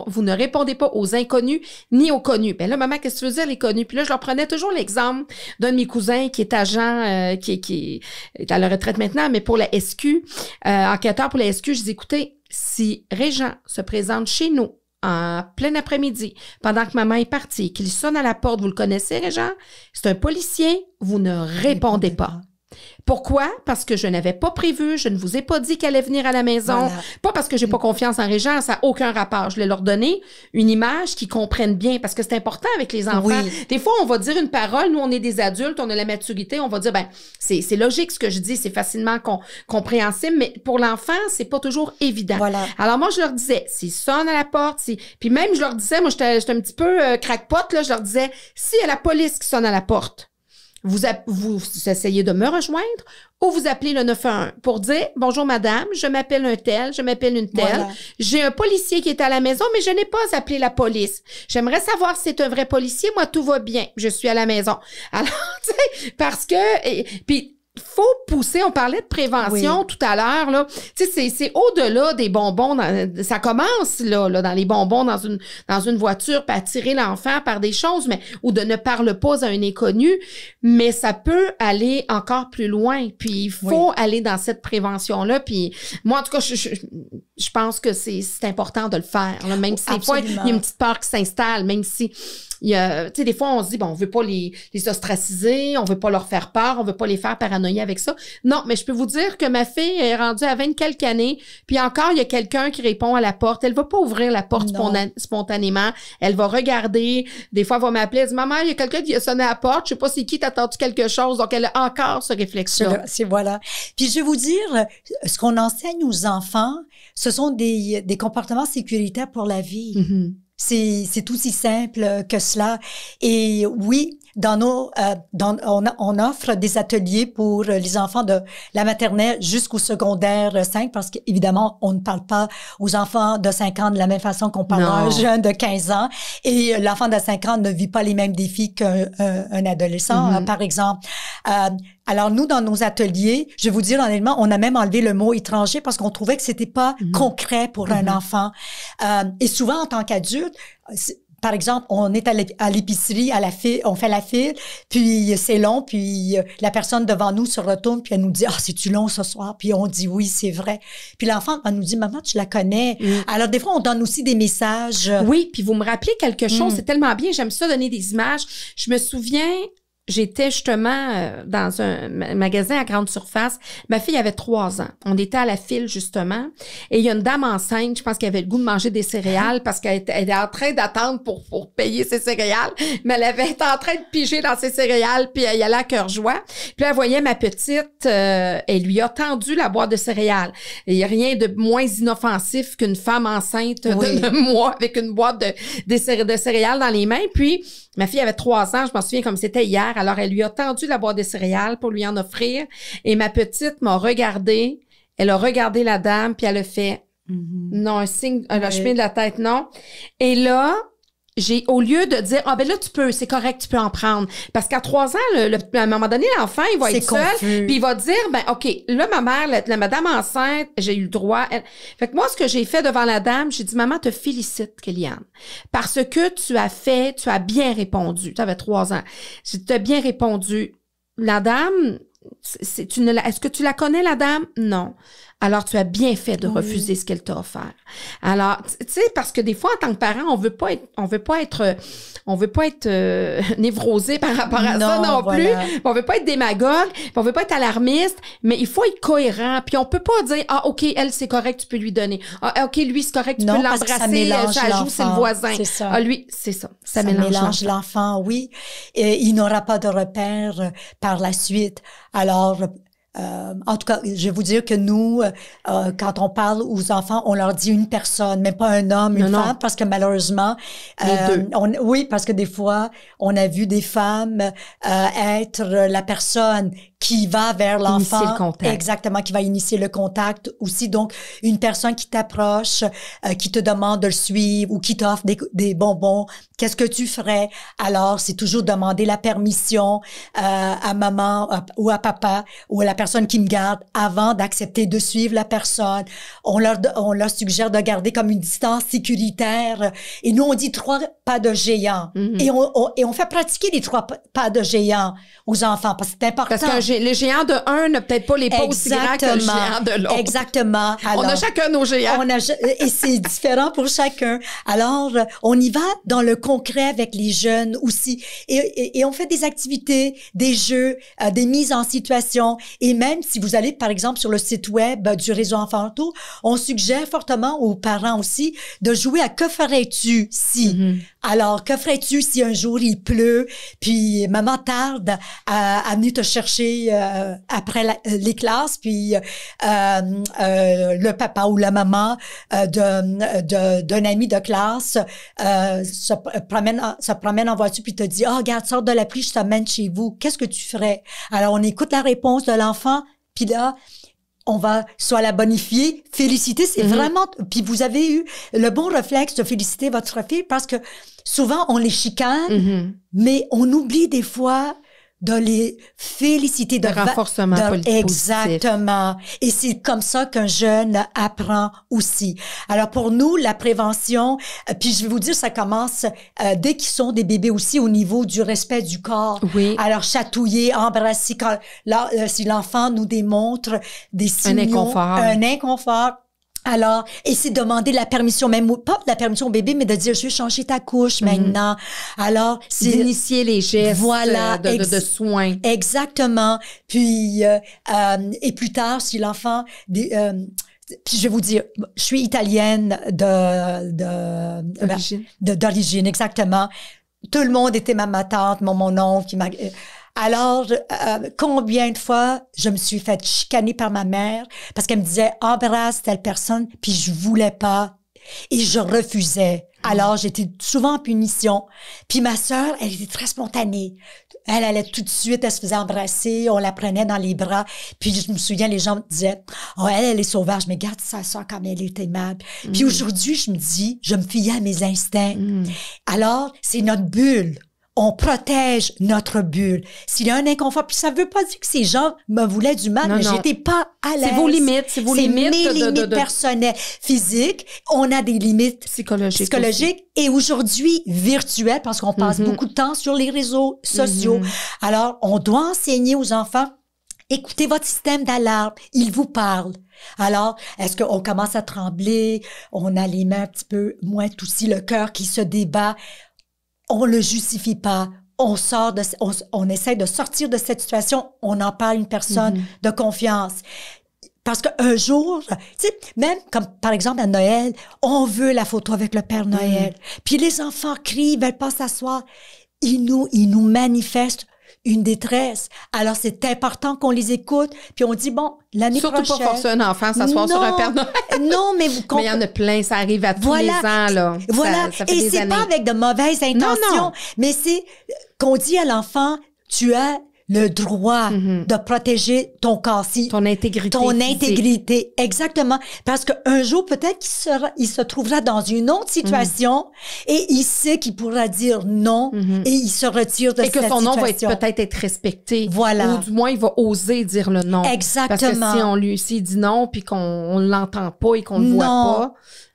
vous ne répondez pas aux inconnus ni aux connus. Ben là, maman, qu'est-ce que tu veux dire, les connus? Puis là, je leur prenais toujours l'exemple d'un de mes cousins qui est agent, qui est à la retraite maintenant, mais pour la SQ, enquêteur pour la SQ, je dis, écoutez, si Régent se présente chez nous, en plein après-midi, pendant que maman est partie, qu'il sonne à la porte, vous le connaissez, Régent? C'est un policier, vous ne répondez pas. Pourquoi? Parce que je n'avais pas prévu, je ne vous ai pas dit qu'elle allait venir à la maison. Voilà. Pas parce que j'ai pas confiance en Régent, ça n'a aucun rapport. Je voulais leur donner une image qu'ils comprennent bien, parce que c'est important avec les enfants. Oui. Des fois, on va dire une parole, nous, on est des adultes, on a la maturité, on va dire, ben, c'est logique ce que je dis, c'est facilement compréhensible, mais pour l'enfant, c'est pas toujours évident. Voilà. Alors moi, je leur disais, s'ils sonnent à la porte, puis même je leur disais, moi, j'étais un petit peu crackpot, là, je leur disais, s'il y a la police qui sonne à la porte, vous essayez de me rejoindre ou vous appelez le 911 pour dire « Bonjour madame, je m'appelle un tel, je m'appelle une telle. Voilà. J'ai un policier qui est à la maison, mais je n'ai pas appelé la police. J'aimerais savoir si c'est un vrai policier. Moi, tout va bien. Je suis à la maison. » Alors, tu sais, parce que... Puis, faut pousser, on parlait de prévention tout à l'heure, là. Tu sais, c'est au-delà des bonbons, ça commence, là, dans les bonbons, dans une voiture, puis attirer l'enfant par des choses, mais, ou de ne parle pas à un inconnu, mais ça peut aller encore plus loin, puis il faut aller dans cette prévention-là, puis moi, en tout cas, je pense que c'est important de le faire, là, même si des fois, il y a une petite peur qui s'installe, même si il y a, tu sais, des fois, on se dit, bon, on veut pas les ostraciser, on veut pas leur faire peur, on veut pas les faire paranoïer avec ça. Non, mais je peux vous dire que ma fille est rendue à 20 quelques années, puis encore, il y a quelqu'un qui répond à la porte. Elle va pas ouvrir la porte spontanément. Elle va regarder. Des fois, elle va m'appeler, elle dit, maman, il y a quelqu'un qui a sonné à la porte, je sais pas c'est qui, t'as entendu quelque chose. Donc, elle a encore ce réflexe-là. C'est voilà. Puis, je vais vous dire, ce qu'on enseigne aux enfants, ce sont des comportements sécuritaires pour la vie. Mm-hmm. C'est aussi simple que cela. Et oui, on offre des ateliers pour les enfants de la maternelle jusqu'au secondaire 5 parce qu'évidemment, on ne parle pas aux enfants de 5 ans de la même façon qu'on parle à un jeune de 15 ans. Et l'enfant de 5 ans ne vit pas les mêmes défis qu'un adolescent, par exemple. Alors, nous, dans nos ateliers, je vais vous dire honnêtement, on a même enlevé le mot étranger parce qu'on trouvait que c'était pas concret pour un enfant. Et souvent, en tant qu'adulte, par exemple, on est à l'épicerie, on fait la file, puis c'est long, puis la personne devant nous se retourne, puis elle nous dit « Ah, c'est-tu long ce soir? » Puis on dit « Oui, c'est vrai. » Puis l'enfant va nous dire « Maman, tu la connais. » Alors, des fois, on donne aussi des messages. Oui, puis vous me rappelez quelque chose, c'est tellement bien, j'aime ça donner des images. Je me souviens... J'étais justement dans un magasin à grande surface. Ma fille avait 3 ans. On était à la file, justement. Et il y a une dame enceinte, je pense qu'elle avait le goût de manger des céréales parce qu'elle était en train d'attendre pour payer ses céréales. Mais elle avait été en train de piger dans ses céréales, puis elle y allait à cœur joie. Puis elle voyait ma petite, elle lui a tendu la boîte de céréales. Il n'y a rien de moins inoffensif qu'une femme enceinte de mois avec une boîte de céréales dans les mains. Puis ma fille avait 3 ans, je m'en souviens comme c'était hier. Alors, elle lui a tendu la boîte de céréales pour lui en offrir. Et ma petite m'a regardé. Elle a regardé la dame, puis elle a fait non, un signe, un hochement de la tête, non. Et là, au lieu de dire, ah ben là, tu peux, c'est correct, tu peux en prendre. Parce qu'à 3 ans, à un moment donné, l'enfant, il va être seul, puis il va dire, ben OK, là, ma mère, la madame enceinte, j'ai eu le droit. Fait que moi, ce que j'ai fait devant la dame, j'ai dit, maman, te félicite, Kéliane, parce que tu as bien répondu. Tu avais 3 ans. Tu as bien répondu. La dame, est-ce que tu la connais, la dame? Non. Alors, tu as bien fait de refuser ce qu'elle t'a offert. Alors, tu sais, parce que des fois, en tant que parent, on veut pas être névrosé par rapport à ça non plus. On veut pas être démagogue, on veut pas être alarmiste, mais il faut être cohérent. Puis on peut pas dire, ah, OK, elle, c'est correct, tu peux lui donner. Ah, OK, lui, c'est correct, tu peux l'embrasser, ça joue, c'est le voisin. C'est ça. Ah, lui, c'est ça. Ça mélange l'enfant, oui. Et il n'aura pas de repère par la suite. Alors, en tout cas, je vais vous dire que nous, quand on parle aux enfants, on leur dit une personne, même pas un homme, une femme, parce que malheureusement, oui, parce que des fois, on a vu des femmes être la personne qui va vers l'enfant. Initier le contact. Exactement, qui va initier le contact aussi. Donc, une personne qui t'approche, qui te demande de le suivre ou qui t'offre des bonbons. Qu'est-ce que tu ferais? Alors, c'est toujours demander la permission à maman ou à papa ou à la personne qui me garde avant d'accepter de suivre la personne. On leur suggère de garder comme une distance sécuritaire. Et nous, on dit 3 pas de géant. Et on fait pratiquer les 3 pas de géant aux enfants parce que c'est important. Parce que le géant de un n'a peut-être pas les pas aussi grands que le géant de l'autre. Exactement. Alors, on a chacun nos géants. Et c'est différent pour chacun. Alors, on y va dans le concret avec les jeunes aussi. Et on fait des activités, des jeux, des mises en situation. Et même si vous allez, par exemple, sur le site web du Réseau Enfanto, on suggère fortement aux parents aussi de jouer à « Que ferais-tu si ». Alors, que ferais-tu si un jour il pleut, puis maman tarde à venir te chercher après les classes, puis le papa ou la maman d'un ami de classe se promène en voiture puis te dit « Ah, regarde, sors de la pluie, je t'amène chez vous. Qu'est-ce que tu ferais? » Alors, on écoute la réponse de l'enfant, puis là, on va soit la bonifier, féliciter, c'est vraiment... Puis vous avez eu le bon réflexe de féliciter votre fille parce que souvent, on les chicane, mais on oublie des fois de les féliciter. De renforcement positif. Exactement. Et c'est comme ça qu'un jeune apprend aussi. Alors, pour nous, la prévention, puis je vais vous dire, ça commence dès qu'ils sont des bébés aussi au niveau du respect du corps. Oui. Alors, chatouiller, embrasser, si l'enfant nous démontre des signaux. Un inconfort. Alors, et c'est demander la permission, même pas de la permission au bébé, mais de dire, je vais changer ta couche maintenant. Alors, c'est d'initier les gestes voilà, de soins. Exactement. Puis, et plus tard, si l'enfant... puis je vais vous dire, je suis italienne d'origine, exactement. Tout le monde était ma tante, mon oncle qui m'a... Alors, combien de fois je me suis fait chicaner par ma mère parce qu'elle me disait embrasse telle personne, puis je voulais pas et je refusais. Alors, j'étais souvent en punition. Puis ma sœur, elle était très spontanée. Elle allait tout de suite, elle se faisait embrasser, on la prenait dans les bras. Puis je me souviens, les gens me disaient oh, elle est sauvage, mais regarde sa sœur comme elle est aimable. Puis aujourd'hui, je me dis, je me fiais à mes instincts. Alors, c'est notre bulle. On protège notre bulle. S'il y a un inconfort, puis ça veut pas dire que ces gens me voulaient du mal, mais j'étais pas à l'aise. C'est vos limites, c'est mes limites personnelles, physiques. On a des limites psychologiques et aujourd'hui virtuelles parce qu'on passe beaucoup de temps sur les réseaux sociaux. Alors, on doit enseigner aux enfants, écoutez votre système d'alarme, il vous parle. Alors, est-ce qu'on commence à trembler? On a les mains un petit peu moins aussi, le cœur qui se débat. On le justifie pas. On essaie de sortir de cette situation. On en parle à une personne de confiance. Parce qu'un jour, tu sais, même comme par exemple à Noël, on veut la photo avec le Père Noël. Puis les enfants crient, ils veulent pas s'asseoir. Ils nous manifestent une détresse. Alors, c'est important qu'on les écoute. Puis on dit, bon, l'année prochaine... Surtout pas forcer un enfant à s'asseoir sur un Père Noël. Non, mais vous comprenez. Mais il y en a plein, ça arrive à tous les ans, là. Voilà. Ça fait et des c'est années. pas avec de mauvaises intentions. Mais c'est qu'on dit à l'enfant, tu as le droit de protéger ton corps. Ton intégrité. Ton physique. intégrité, exactement. Parce qu'un jour, peut-être qu'il se trouvera dans une autre situation et il sait qu'il pourra dire non et il se retire de cette situation. Et que son nom va peut-être être respecté. Voilà. Ou du moins, il va oser dire le non. Exactement. Parce que s'il dit non puis qu'on l'entend pas et qu'on le voit pas,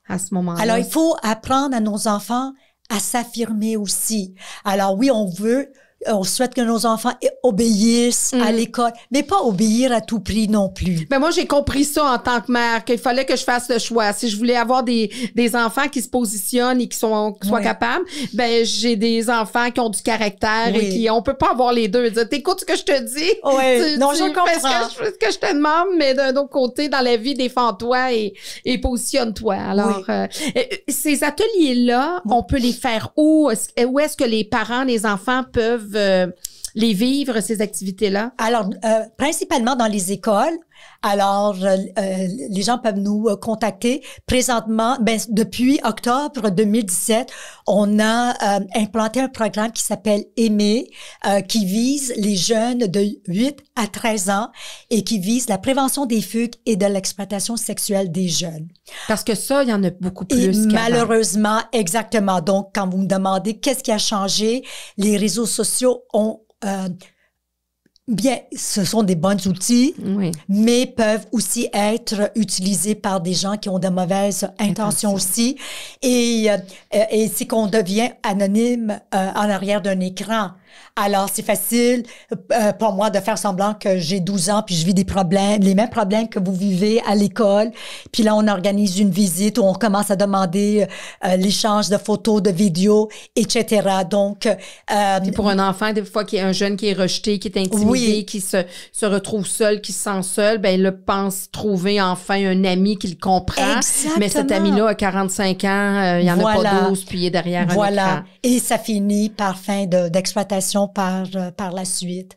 à ce moment-là. Alors, il faut apprendre à nos enfants à s'affirmer aussi. Alors oui, on souhaite que nos enfants obéissent à l'école, mais pas obéir à tout prix non plus. Ben moi, j'ai compris ça en tant que mère, qu'il fallait que je fasse le choix. Si je voulais avoir des enfants qui se positionnent et qui soient capables, ben j'ai des enfants qui ont du caractère et on peut pas avoir les deux. T'écoutes ce que je te dis. Oui, non, je comprends. Fais ce que je te demande, mais d'un autre côté, dans la vie, défends-toi et positionne-toi. Alors, ces ateliers-là, on peut les faire où? Où est-ce que les parents, les enfants peuvent les vivre, ces activités-là? Alors, principalement dans les écoles. Alors, les gens peuvent nous contacter. Présentement, depuis octobre 2017, on a implanté un programme qui s'appelle Aimer, qui vise les jeunes de 8 à 13 ans et qui vise la prévention des fugues et de l'exploitation sexuelle des jeunes. Parce que ça, il y en a beaucoup plus. Et malheureusement, exactement. Donc, quand vous me demandez qu'est-ce qui a changé, les réseaux sociaux ont... bien, ce sont des bons outils, mais peuvent aussi être utilisés par des gens qui ont de mauvaises intentions aussi. Et c'est qu'on devient anonyme en arrière d'un écran. Alors, c'est facile pour moi de faire semblant que j'ai 12 ans puis je vis des problèmes, les mêmes problèmes que vous vivez à l'école. Puis là, on organise une visite où on commence à demander l'échange de photos, de vidéos, etc. Donc... puis pour un enfant, des fois, qui est un jeune qui est rejeté, qui est intimidé, qui se retrouve seul, qui se sent seul, ben il pense trouver enfin un ami qui le comprend. Exactement. Mais cet ami-là a 45 ans, il y en a pas 12, puis il est derrière un écran. Et ça finit par fin d'exploitation par la suite.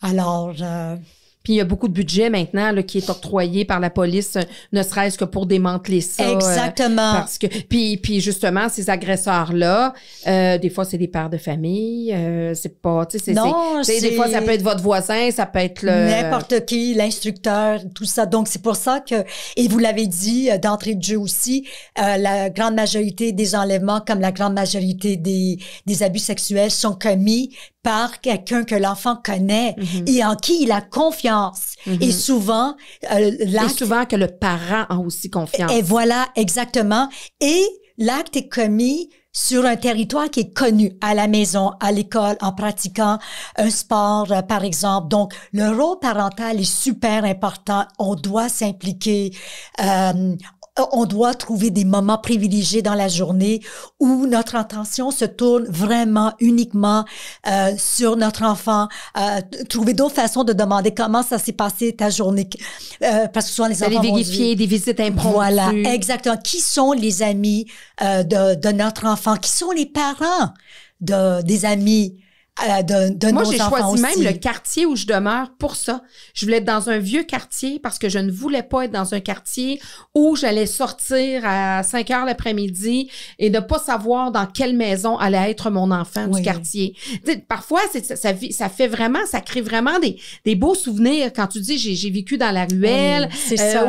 Alors... Puis il y a beaucoup de budget maintenant là, qui est octroyé par la police, ne serait-ce que pour démanteler ça. Exactement. Parce que puis justement ces agresseurs-là, des fois c'est des pères de famille, c'est pas, tu sais, des fois ça peut être votre voisin, ça peut être n'importe qui, l'instructeur, tout ça. Donc c'est pour ça que, et vous l'avez dit d'entrée de jeu aussi, la grande majorité des enlèvements, comme la grande majorité des abus sexuels, sont commis par quelqu'un que l'enfant connaît et en qui il a confiance. Et souvent, que le parent a aussi confiance. Et voilà, exactement. Et l'acte est commis sur un territoire qui est connu, à la maison, à l'école, en pratiquant un sport, par exemple. Donc, le rôle parental est super important. On doit s'impliquer. on doit trouver des moments privilégiés dans la journée où notre attention se tourne vraiment uniquement sur notre enfant. Trouver d'autres façons de demander comment ça s'est passé ta journée. Parce que souvent les enfants vont vérifier des visites impromptues. Voilà, exactement. Qui sont les amis de notre enfant? Qui sont les parents des amis? De Moi, nos j'ai enfants choisi aussi. même le quartier où je demeure pour ça. Je voulais être dans un vieux quartier parce que je ne voulais pas être dans un quartier où j'allais sortir à 5 heures l'après-midi et ne pas savoir dans quelle maison allait être mon enfant du quartier. T'sais, parfois, ça fait vraiment, ça crée vraiment des beaux souvenirs quand tu dis j'ai vécu dans la ruelle,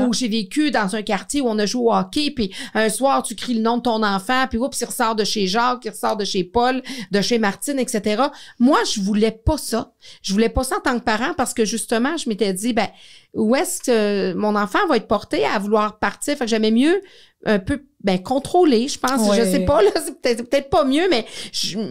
ou j'ai vécu dans un quartier où on a joué au hockey, puis un soir, tu cries le nom de ton enfant, puis oups, il ressort de chez Jacques, il ressort de chez Paul, de chez Martine, etc. Moi, je voulais pas ça. Je voulais pas ça en tant que parent parce que justement, je m'étais dit, ben, où est-ce que mon enfant va être porté à vouloir partir? Fait que j'aimais mieux un peu, contrôler, je pense. Oui. Je sais pas, là, c'est peut-être pas mieux, mais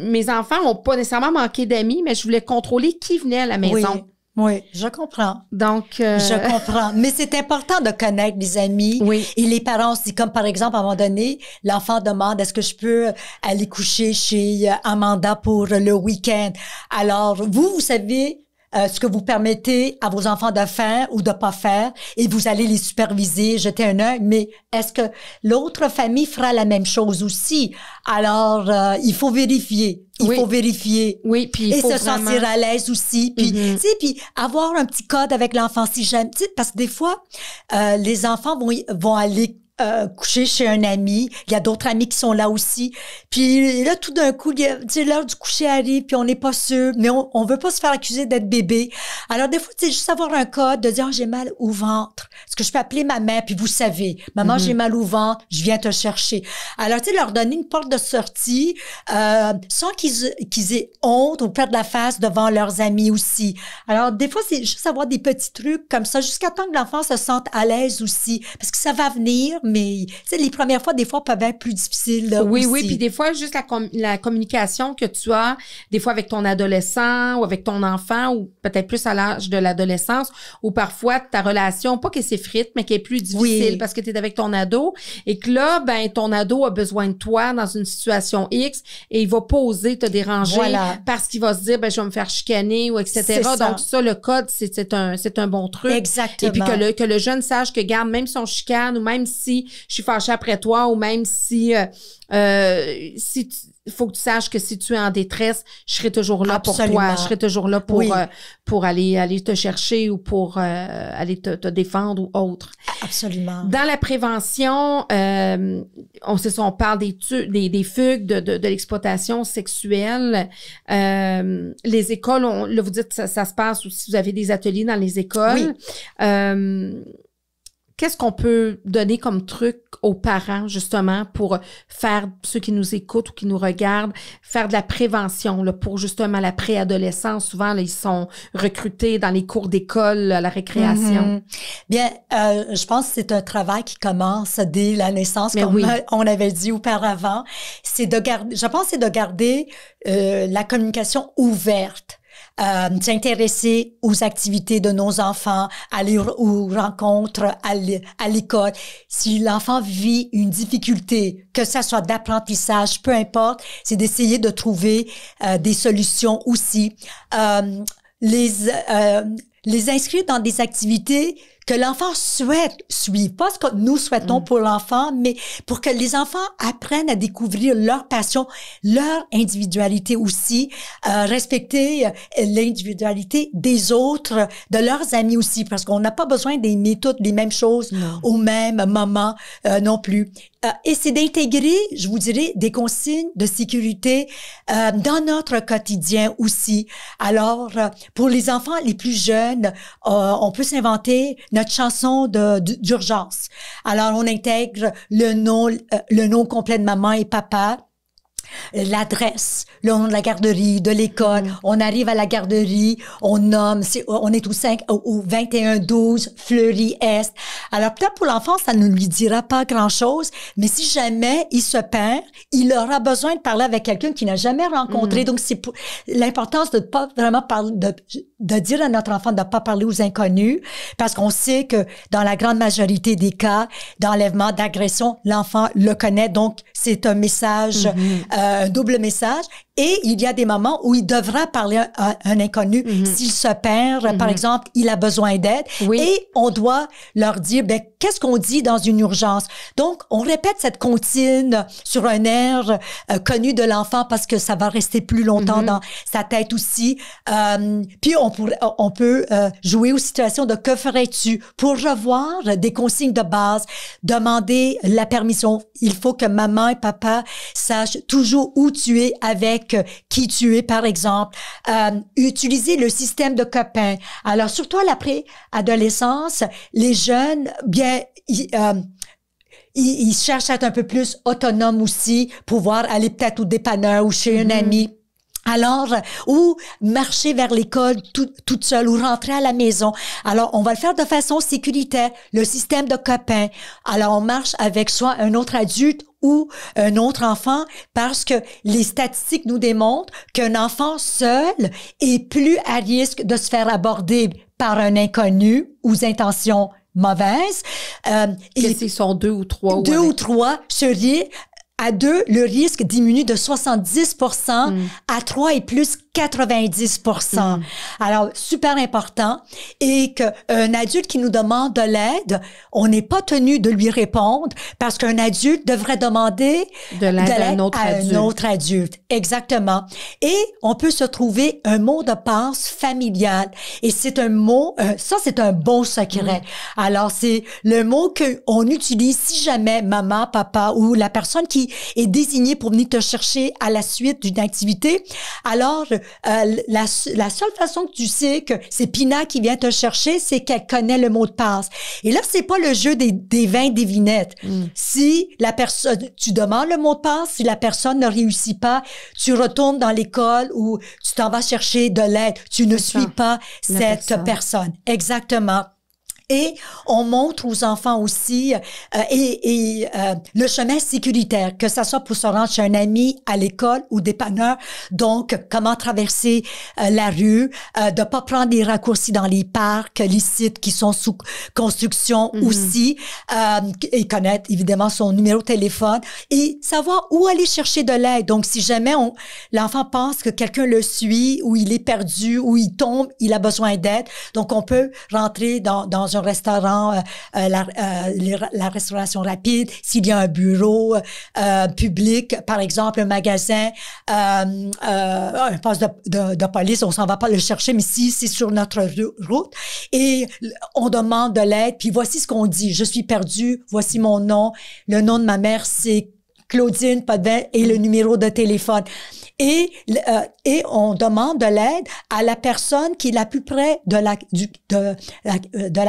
mes enfants ont pas nécessairement manqué d'amis, mais je voulais contrôler qui venait à la maison. Oui, je comprends. Donc, je comprends. Mais c'est important de connaître les amis et les parents aussi. Comme par exemple, à un moment donné, l'enfant demande est-ce que je peux aller coucher chez Amanda pour le week-end. Alors, vous savez ce que vous permettez à vos enfants de faire ou de pas faire et vous allez les superviser, jeter un œil. Mais est-ce que l'autre famille fera la même chose aussi? Alors, il faut vérifier. Il faut vérifier. Oui, puis il faut se sentir à l'aise aussi. Puis, tu sais, puis avoir un petit code avec l'enfant si jamais, tu sais, parce que des fois, les enfants vont aller coucher chez un ami. Il y a d'autres amis qui sont là aussi. Puis là, tout d'un coup, l'heure du coucher arrive, puis on n'est pas sûr, mais on veut pas se faire accuser d'être bébé. Alors, des fois, c'est juste avoir un code, de dire, j'ai mal au ventre. Est-ce que je peux appeler ma mère? Puis vous savez, maman, j'ai mal au ventre, je viens te chercher. Alors, tu sais, leur donner une porte de sortie, sans qu'ils aient honte ou perdre la face devant leurs amis aussi. Alors, des fois, c'est juste avoir des petits trucs comme ça, jusqu'à temps que l'enfant se sente à l'aise aussi. Parce que ça va venir, mais tu sais, les premières fois, des fois, peuvent être plus difficiles aussi. Oui, puis des fois, juste la communication que tu as, des fois avec ton adolescent ou avec ton enfant, ou peut-être plus à l'âge de l'adolescence, ou parfois ta relation, pas qu'elle s'effrite, mais qu'elle est plus difficile parce que tu es avec ton ado, et que là, ton ado a besoin de toi dans une situation X, et il va pas oser te déranger parce qu'il va se dire, je vais me faire chicaner, ou etc. Donc ça, le code, c'est un bon truc. Exactement. Et puis que le jeune sache que, garde, même si on chicane, ou même si je suis fâchée après toi, ou même si faut que tu saches que si tu es en détresse, je serai toujours là pour toi, je serai toujours là pour aller te chercher ou pour aller te défendre ou autre. Absolument. Dans la prévention, on parle des fugues, de l'exploitation sexuelle. Les écoles, là vous dites ça se passe, ou si vous avez des ateliers dans les écoles. Qu'est-ce qu'on peut donner comme truc aux parents, justement, pour faire, ceux qui nous écoutent ou qui nous regardent, faire de la prévention, là, pour justement la préadolescence? Souvent, là, ils sont recrutés dans les cours d'école, à la récréation. Bien, je pense que c'est un travail qui commence dès la naissance, comme on avait dit auparavant. C'est de garder la communication ouverte. S'intéresser aux activités de nos enfants, aller aux rencontres à l'école. Si l'enfant vit une difficulté, que ça soit d'apprentissage, peu importe, c'est d'essayer de trouver des solutions aussi. Les inscrire dans des activités que l'enfant souhaite suivre, pas ce que nous souhaitons pour l'enfant, mais pour que les enfants apprennent à découvrir leur passion, leur individualité aussi, respecter l'individualité des autres, de leurs amis aussi, parce qu'on n'a pas besoin d'aimer toutes les mêmes choses au même moment non plus. Et c'est d'intégrer, je vous dirais, des consignes de sécurité dans notre quotidien aussi. Alors, pour les enfants les plus jeunes, on peut s'inventer notre chanson d'urgence. Alors, on intègre le nom complet de maman et papa, l'adresse, le nom de la garderie, de l'école. On arrive à la garderie, on nomme, on est au 2112 Fleury Est. Alors peut-être pour l'enfant, ça ne lui dira pas grand-chose, mais si jamais il se perd, il aura besoin de parler avec quelqu'un qu'il n'a jamais rencontré. Donc c'est l'importance de pas vraiment parler de dire à notre enfant de ne pas parler aux inconnus, parce qu'on sait que dans la grande majorité des cas d'enlèvement, d'agression, l'enfant le connaît, donc c'est un message, un double message. Et il y a des moments où il devra parler à un inconnu. S'il se perd, par exemple, il a besoin d'aide. Oui. Et on doit leur dire, ben, qu'est-ce qu'on dit dans une urgence? Donc, on répète cette comptine sur un air connu de l'enfant parce que ça va rester plus longtemps dans sa tête aussi. Puis, on peut jouer aux situations de que ferais-tu pour revoir des consignes de base, demander la permission. Il faut que maman et papa sachent toujours où tu es avec qui tu es, par exemple. Utiliser le système de copains. Alors, surtout à l'après-adolescence, les jeunes, bien, ils cherchent à être un peu plus autonomes aussi, pouvoir aller peut-être au dépanneur ou chez un ami. Alors, ou marcher vers l'école toute seule ou rentrer à la maison. Alors, on va le faire de façon sécuritaire, le système de copains. Alors, on marche avec soit un autre adulte ou un autre enfant parce que les statistiques nous démontrent qu'un enfant seul est plus à risque de se faire aborder par un inconnu aux intentions mauvaises. Et s'ils sont 2 ou 3. Deux ou trois seraient à 2, le risque diminue de 70%, à 3 et plus 90%. Alors, super important. Et qu'un adulte qui nous demande de l'aide, on n'est pas tenu de lui répondre parce qu'un adulte devrait demander de l'aide à un autre adulte. Exactement. Et on peut se trouver un mot de passe familial. Et c'est un mot, ça c'est un bon secret. Alors, c'est le mot qu'on utilise si jamais maman, papa ou la personne qui est désignée pour venir te chercher à la suite d'une activité. Alors, la seule façon que tu sais que c'est Pina qui vient te chercher, c'est qu'elle connaît le mot de passe. Et là, c'est pas le jeu des 20 devinettes. Si la personne, tu demandes le mot de passe, si la personne ne réussit pas, tu retournes dans l'école ou tu t'en vas chercher de l'aide. Tu ne suis pas cette personne. Exactement. Et on montre aux enfants aussi le chemin sécuritaire, que ça soit pour se rendre chez un ami, à l'école ou dépanneur. Donc, comment traverser la rue, de pas prendre des raccourcis dans les parcs, les sites qui sont sous construction aussi, et connaître évidemment son numéro de téléphone et savoir où aller chercher de l'aide. Donc, si jamais l'enfant pense que quelqu'un le suit ou il est perdu ou il tombe, il a besoin d'aide. Donc, on peut rentrer dans un restaurant, la restauration rapide, s'il y a un bureau public, par exemple un magasin, un poste de police, on s'en va pas le chercher, mais si c'est sur notre route et on demande de l'aide, puis voici ce qu'on dit: je suis perdu, voici mon nom, le nom de ma mère c'est Claudine Potvin et le numéro de téléphone. Et on demande de l'aide à la personne qui est la plus près de la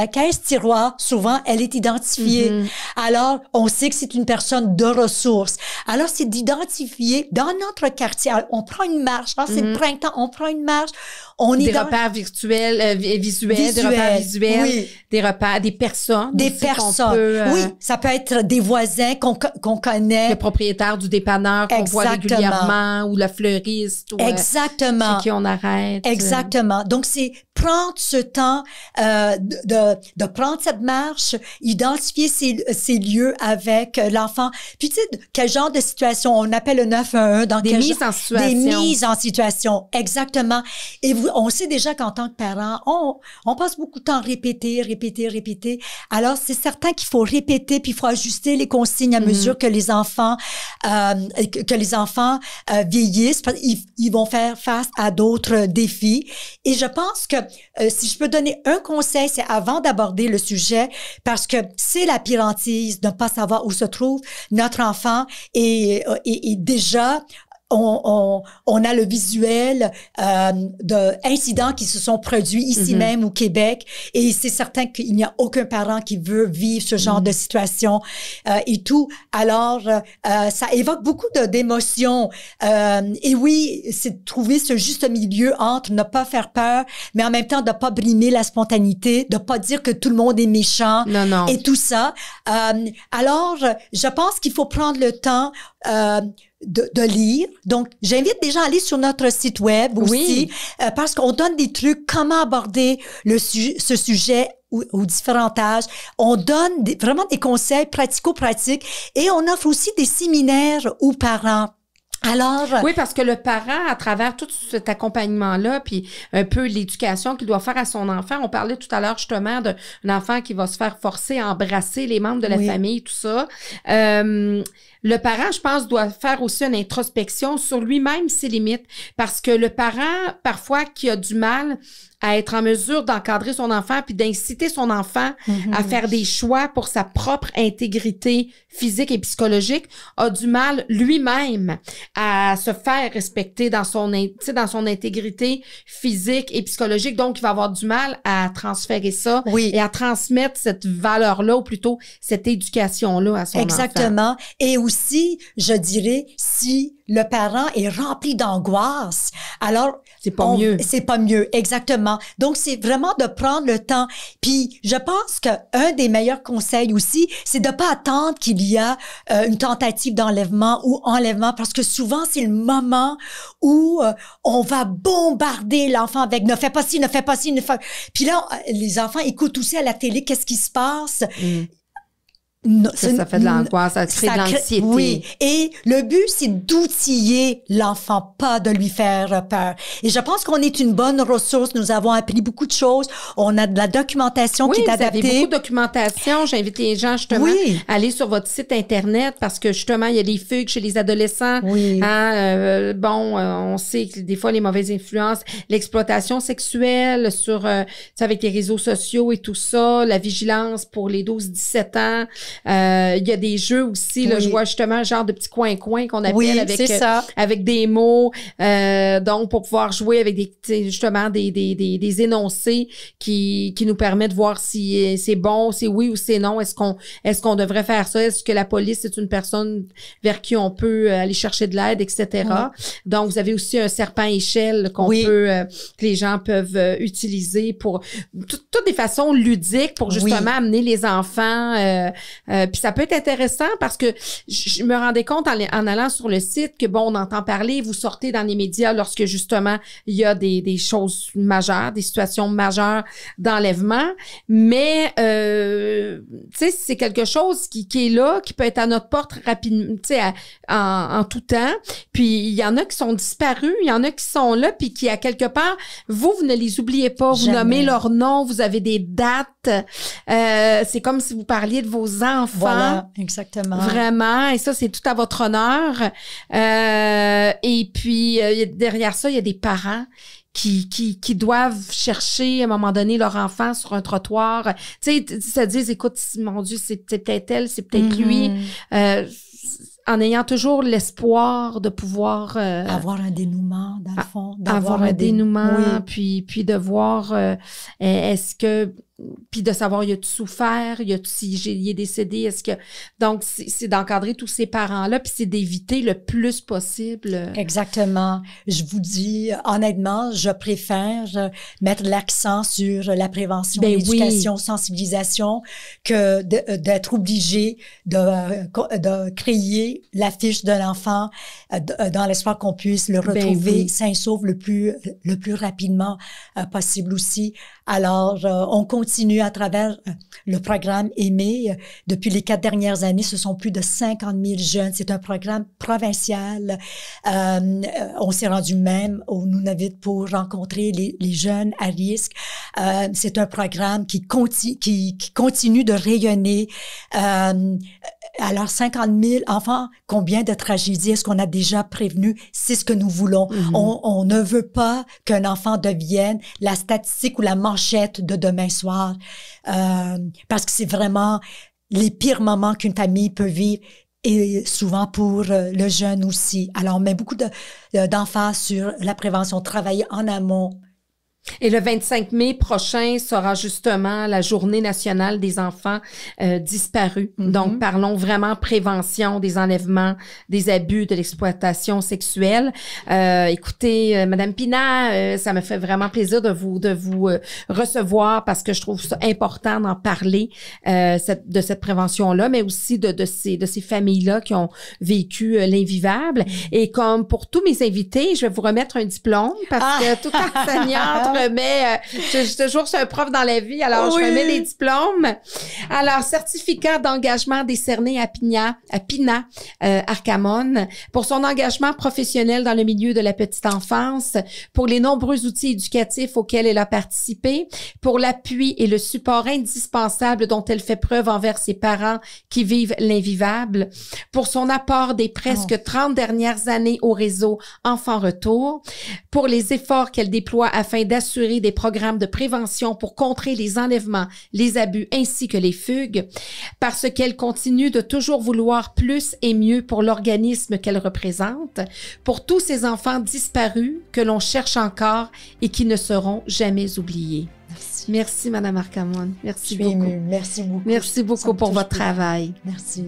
caisse tiroir. Souvent, elle est identifiée. Alors, on sait que c'est une personne de ressources. Alors, c'est d'identifier dans notre quartier. Alors, on prend une marche. C'est le printemps, on prend une marche. Des repères visuels, des repères visuels, oui. Des repères, des personnes. Des personnes. Oui, ça peut être des voisins qu'on connaît. Le propriétaire du dépanneur qu'on voit régulièrement ou le fleuriste. Ou, exactement. Chez qui on arrête. Exactement. Donc, c'est prendre ce temps de prendre cette marche, identifier ces lieux avec l'enfant. Puis, tu sais, quel genre de situation on appelle le 911 dans des mises en situation. Des mises en situation, exactement. Et on sait déjà qu'en tant que parent, on passe beaucoup de temps à répéter. Alors, c'est certain qu'il faut répéter, puis il faut ajuster les consignes à mesure que les enfants vieillissent. Ils vont faire face à d'autres défis. Et je pense que si je peux donner un conseil, c'est avant d'aborder le sujet, parce que c'est la pire hantise de ne pas savoir où se trouve notre enfant et déjà on a le visuel d'incidents qui se sont produits ici même au Québec, et c'est certain qu'il n'y a aucun parent qui veut vivre ce genre de situation et tout. Alors, ça évoque beaucoup d'émotions. Et oui, c'est de trouver ce juste milieu entre ne pas faire peur, mais en même temps de pas brimer la spontanéité, de pas dire que tout le monde est méchant et tout ça. Alors, je pense qu'il faut prendre le temps de lire. Donc, j'invite les gens à aller sur notre site web aussi, parce qu'on donne des trucs, comment aborder ce sujet aux différents âges. On donne vraiment des conseils pratico-pratiques et on offre aussi des séminaires aux parents. Alors, oui, parce que le parent, à travers tout cet accompagnement-là, puis un peu l'éducation qu'il doit faire à son enfant, on parlait tout à l'heure justement d'un enfant qui va se faire forcer à embrasser les membres de la famille, tout ça. Le parent, je pense, doit faire aussi une introspection sur lui-même, ses limites, parce que le parent, parfois, qui a du mal à être en mesure d'encadrer son enfant puis d'inciter son enfant à faire des choix pour sa propre intégrité physique et psychologique, a du mal lui-même à se faire respecter dans son intégrité physique et psychologique. Donc, il va avoir du mal à transférer ça et à transmettre cette valeur-là, ou plutôt cette éducation-là à son enfant. Exactement. Et aussi, je dirais, si le parent est rempli d'angoisse, alors c'est pas mieux. C'est pas mieux, exactement. Donc, c'est vraiment de prendre le temps. Puis, je pense qu'un des meilleurs conseils aussi, c'est de pas attendre qu'il y a une tentative d'enlèvement ou enlèvement, parce que souvent, c'est le moment où on va bombarder l'enfant avec « ne fais pas ci, ne fais pas ci, ne fais... » Puis là, les enfants écoutent aussi à la télé, qu'est-ce qui se passe? Non, ça fait de l'angoisse, ça crée de l'anxiété. Oui, et le but, c'est d'outiller l'enfant, pas de lui faire peur. Et je pense qu'on est une bonne ressource. Nous avons appris beaucoup de choses. On a de la documentation qui est adaptée. Vous avez beaucoup de documentation. J'invite les gens justement à aller sur votre site Internet, parce que justement, il y a des fugues chez les adolescents. Oui. On sait que des fois, les mauvaises influences, l'exploitation sexuelle sur, avec les réseaux sociaux et tout ça, la vigilance pour les 12-17 ans. Il y a des jeux aussi, là, je vois justement un genre de petits coin-coin qu'on appelle avec des mots, donc pour pouvoir jouer avec des énoncés qui nous permettent de voir si c'est bon, c'est oui ou c'est non. Est-ce qu'on devrait faire ça? Est-ce que la police est une personne vers qui on peut aller chercher de l'aide, etc. Donc, vous avez aussi un serpent-échelle que les gens peuvent utiliser pour toutes des façons ludiques pour justement amener les enfants. Puis ça peut être intéressant parce que je me rendais compte en allant sur le site que, on entend parler, vous sortez dans les médias lorsque justement il y a des choses majeures, des situations majeures d'enlèvement, mais c'est quelque chose qui est là, qui peut être à notre porte rapidement, en tout temps. Puis il y en a qui sont disparus, il y en a qui sont là, puis qui à quelque part, vous ne les oubliez pas, vous nommez leur nom, vous avez des dates, c'est comme si vous parliez de vos enfants. Voilà, exactement. Vraiment, et ça, c'est tout à votre honneur. Et puis, derrière ça, il y a des parents qui doivent chercher, à un moment donné, leur enfant sur un trottoir. Tu sais, se disent, écoute, mon Dieu, c'est peut-être elle, c'est peut-être lui. En ayant toujours l'espoir de pouvoir... avoir un dénouement, dans le fond. Avoir un dénouement, puis de voir est-ce que... Puis de savoir, y a-tu souffert, il est décédé, est-ce que... Donc, c'est d'encadrer tous ces parents-là, puis c'est d'éviter le plus possible. Exactement. Je vous dis, honnêtement, je préfère mettre l'accent sur la prévention, l'éducation, sensibilisation, que d'être obligé de créer la fiche de l'enfant dans l'espoir qu'on puisse le retrouver sain et sauf le plus rapidement possible aussi. Alors, on continue à travers le programme Aimer. Depuis les 4 dernières années, ce sont plus de 50 000 jeunes. C'est un programme provincial. On s'est rendu même au Nunavut pour rencontrer les jeunes à risque. C'est un programme qui continue de rayonner. Alors, 50 000 enfants, combien de tragédies est-ce qu'on a déjà prévenu? C'est ce que nous voulons. On ne veut pas qu'un enfant devienne la statistique ou la manchette de demain soir, parce que c'est vraiment les pires moments qu'une famille peut vivre, et souvent pour le jeune aussi. Alors, on met beaucoup d'emphase sur la prévention, travailler en amont. Et le 25 mai prochain sera justement la Journée nationale des enfants disparus. Donc, parlons vraiment prévention des enlèvements, des abus, de l'exploitation sexuelle. Écoutez, Madame Pina, ça me fait vraiment plaisir de vous recevoir parce que je trouve ça important d'en parler de cette prévention-là, mais aussi de ces familles-là qui ont vécu l'invivable. Et comme pour tous mes invités, je vais vous remettre un diplôme parce que tout enseignante remet, je suis toujours un prof dans la vie, alors je remets les diplômes. Alors, certificat d'engagement décerné à Pina Arcamon pour son engagement professionnel dans le milieu de la petite enfance, pour les nombreux outils éducatifs auxquels elle a participé, pour l'appui et le support indispensable dont elle fait preuve envers ses parents qui vivent l'invivable, pour son apport des presque 30 dernières années au réseau Enfants Retour, pour les efforts qu'elle déploie afin d'assurer des programmes de prévention pour contrer les enlèvements, les abus ainsi que les fugues, parce qu'elle continue de toujours vouloir plus et mieux pour l'organisme qu'elle représente, pour tous ces enfants disparus que l'on cherche encore et qui ne seront jamais oubliés. Merci, Madame Arcamon. Merci beaucoup. Merci beaucoup. Merci beaucoup pour votre travail. Merci.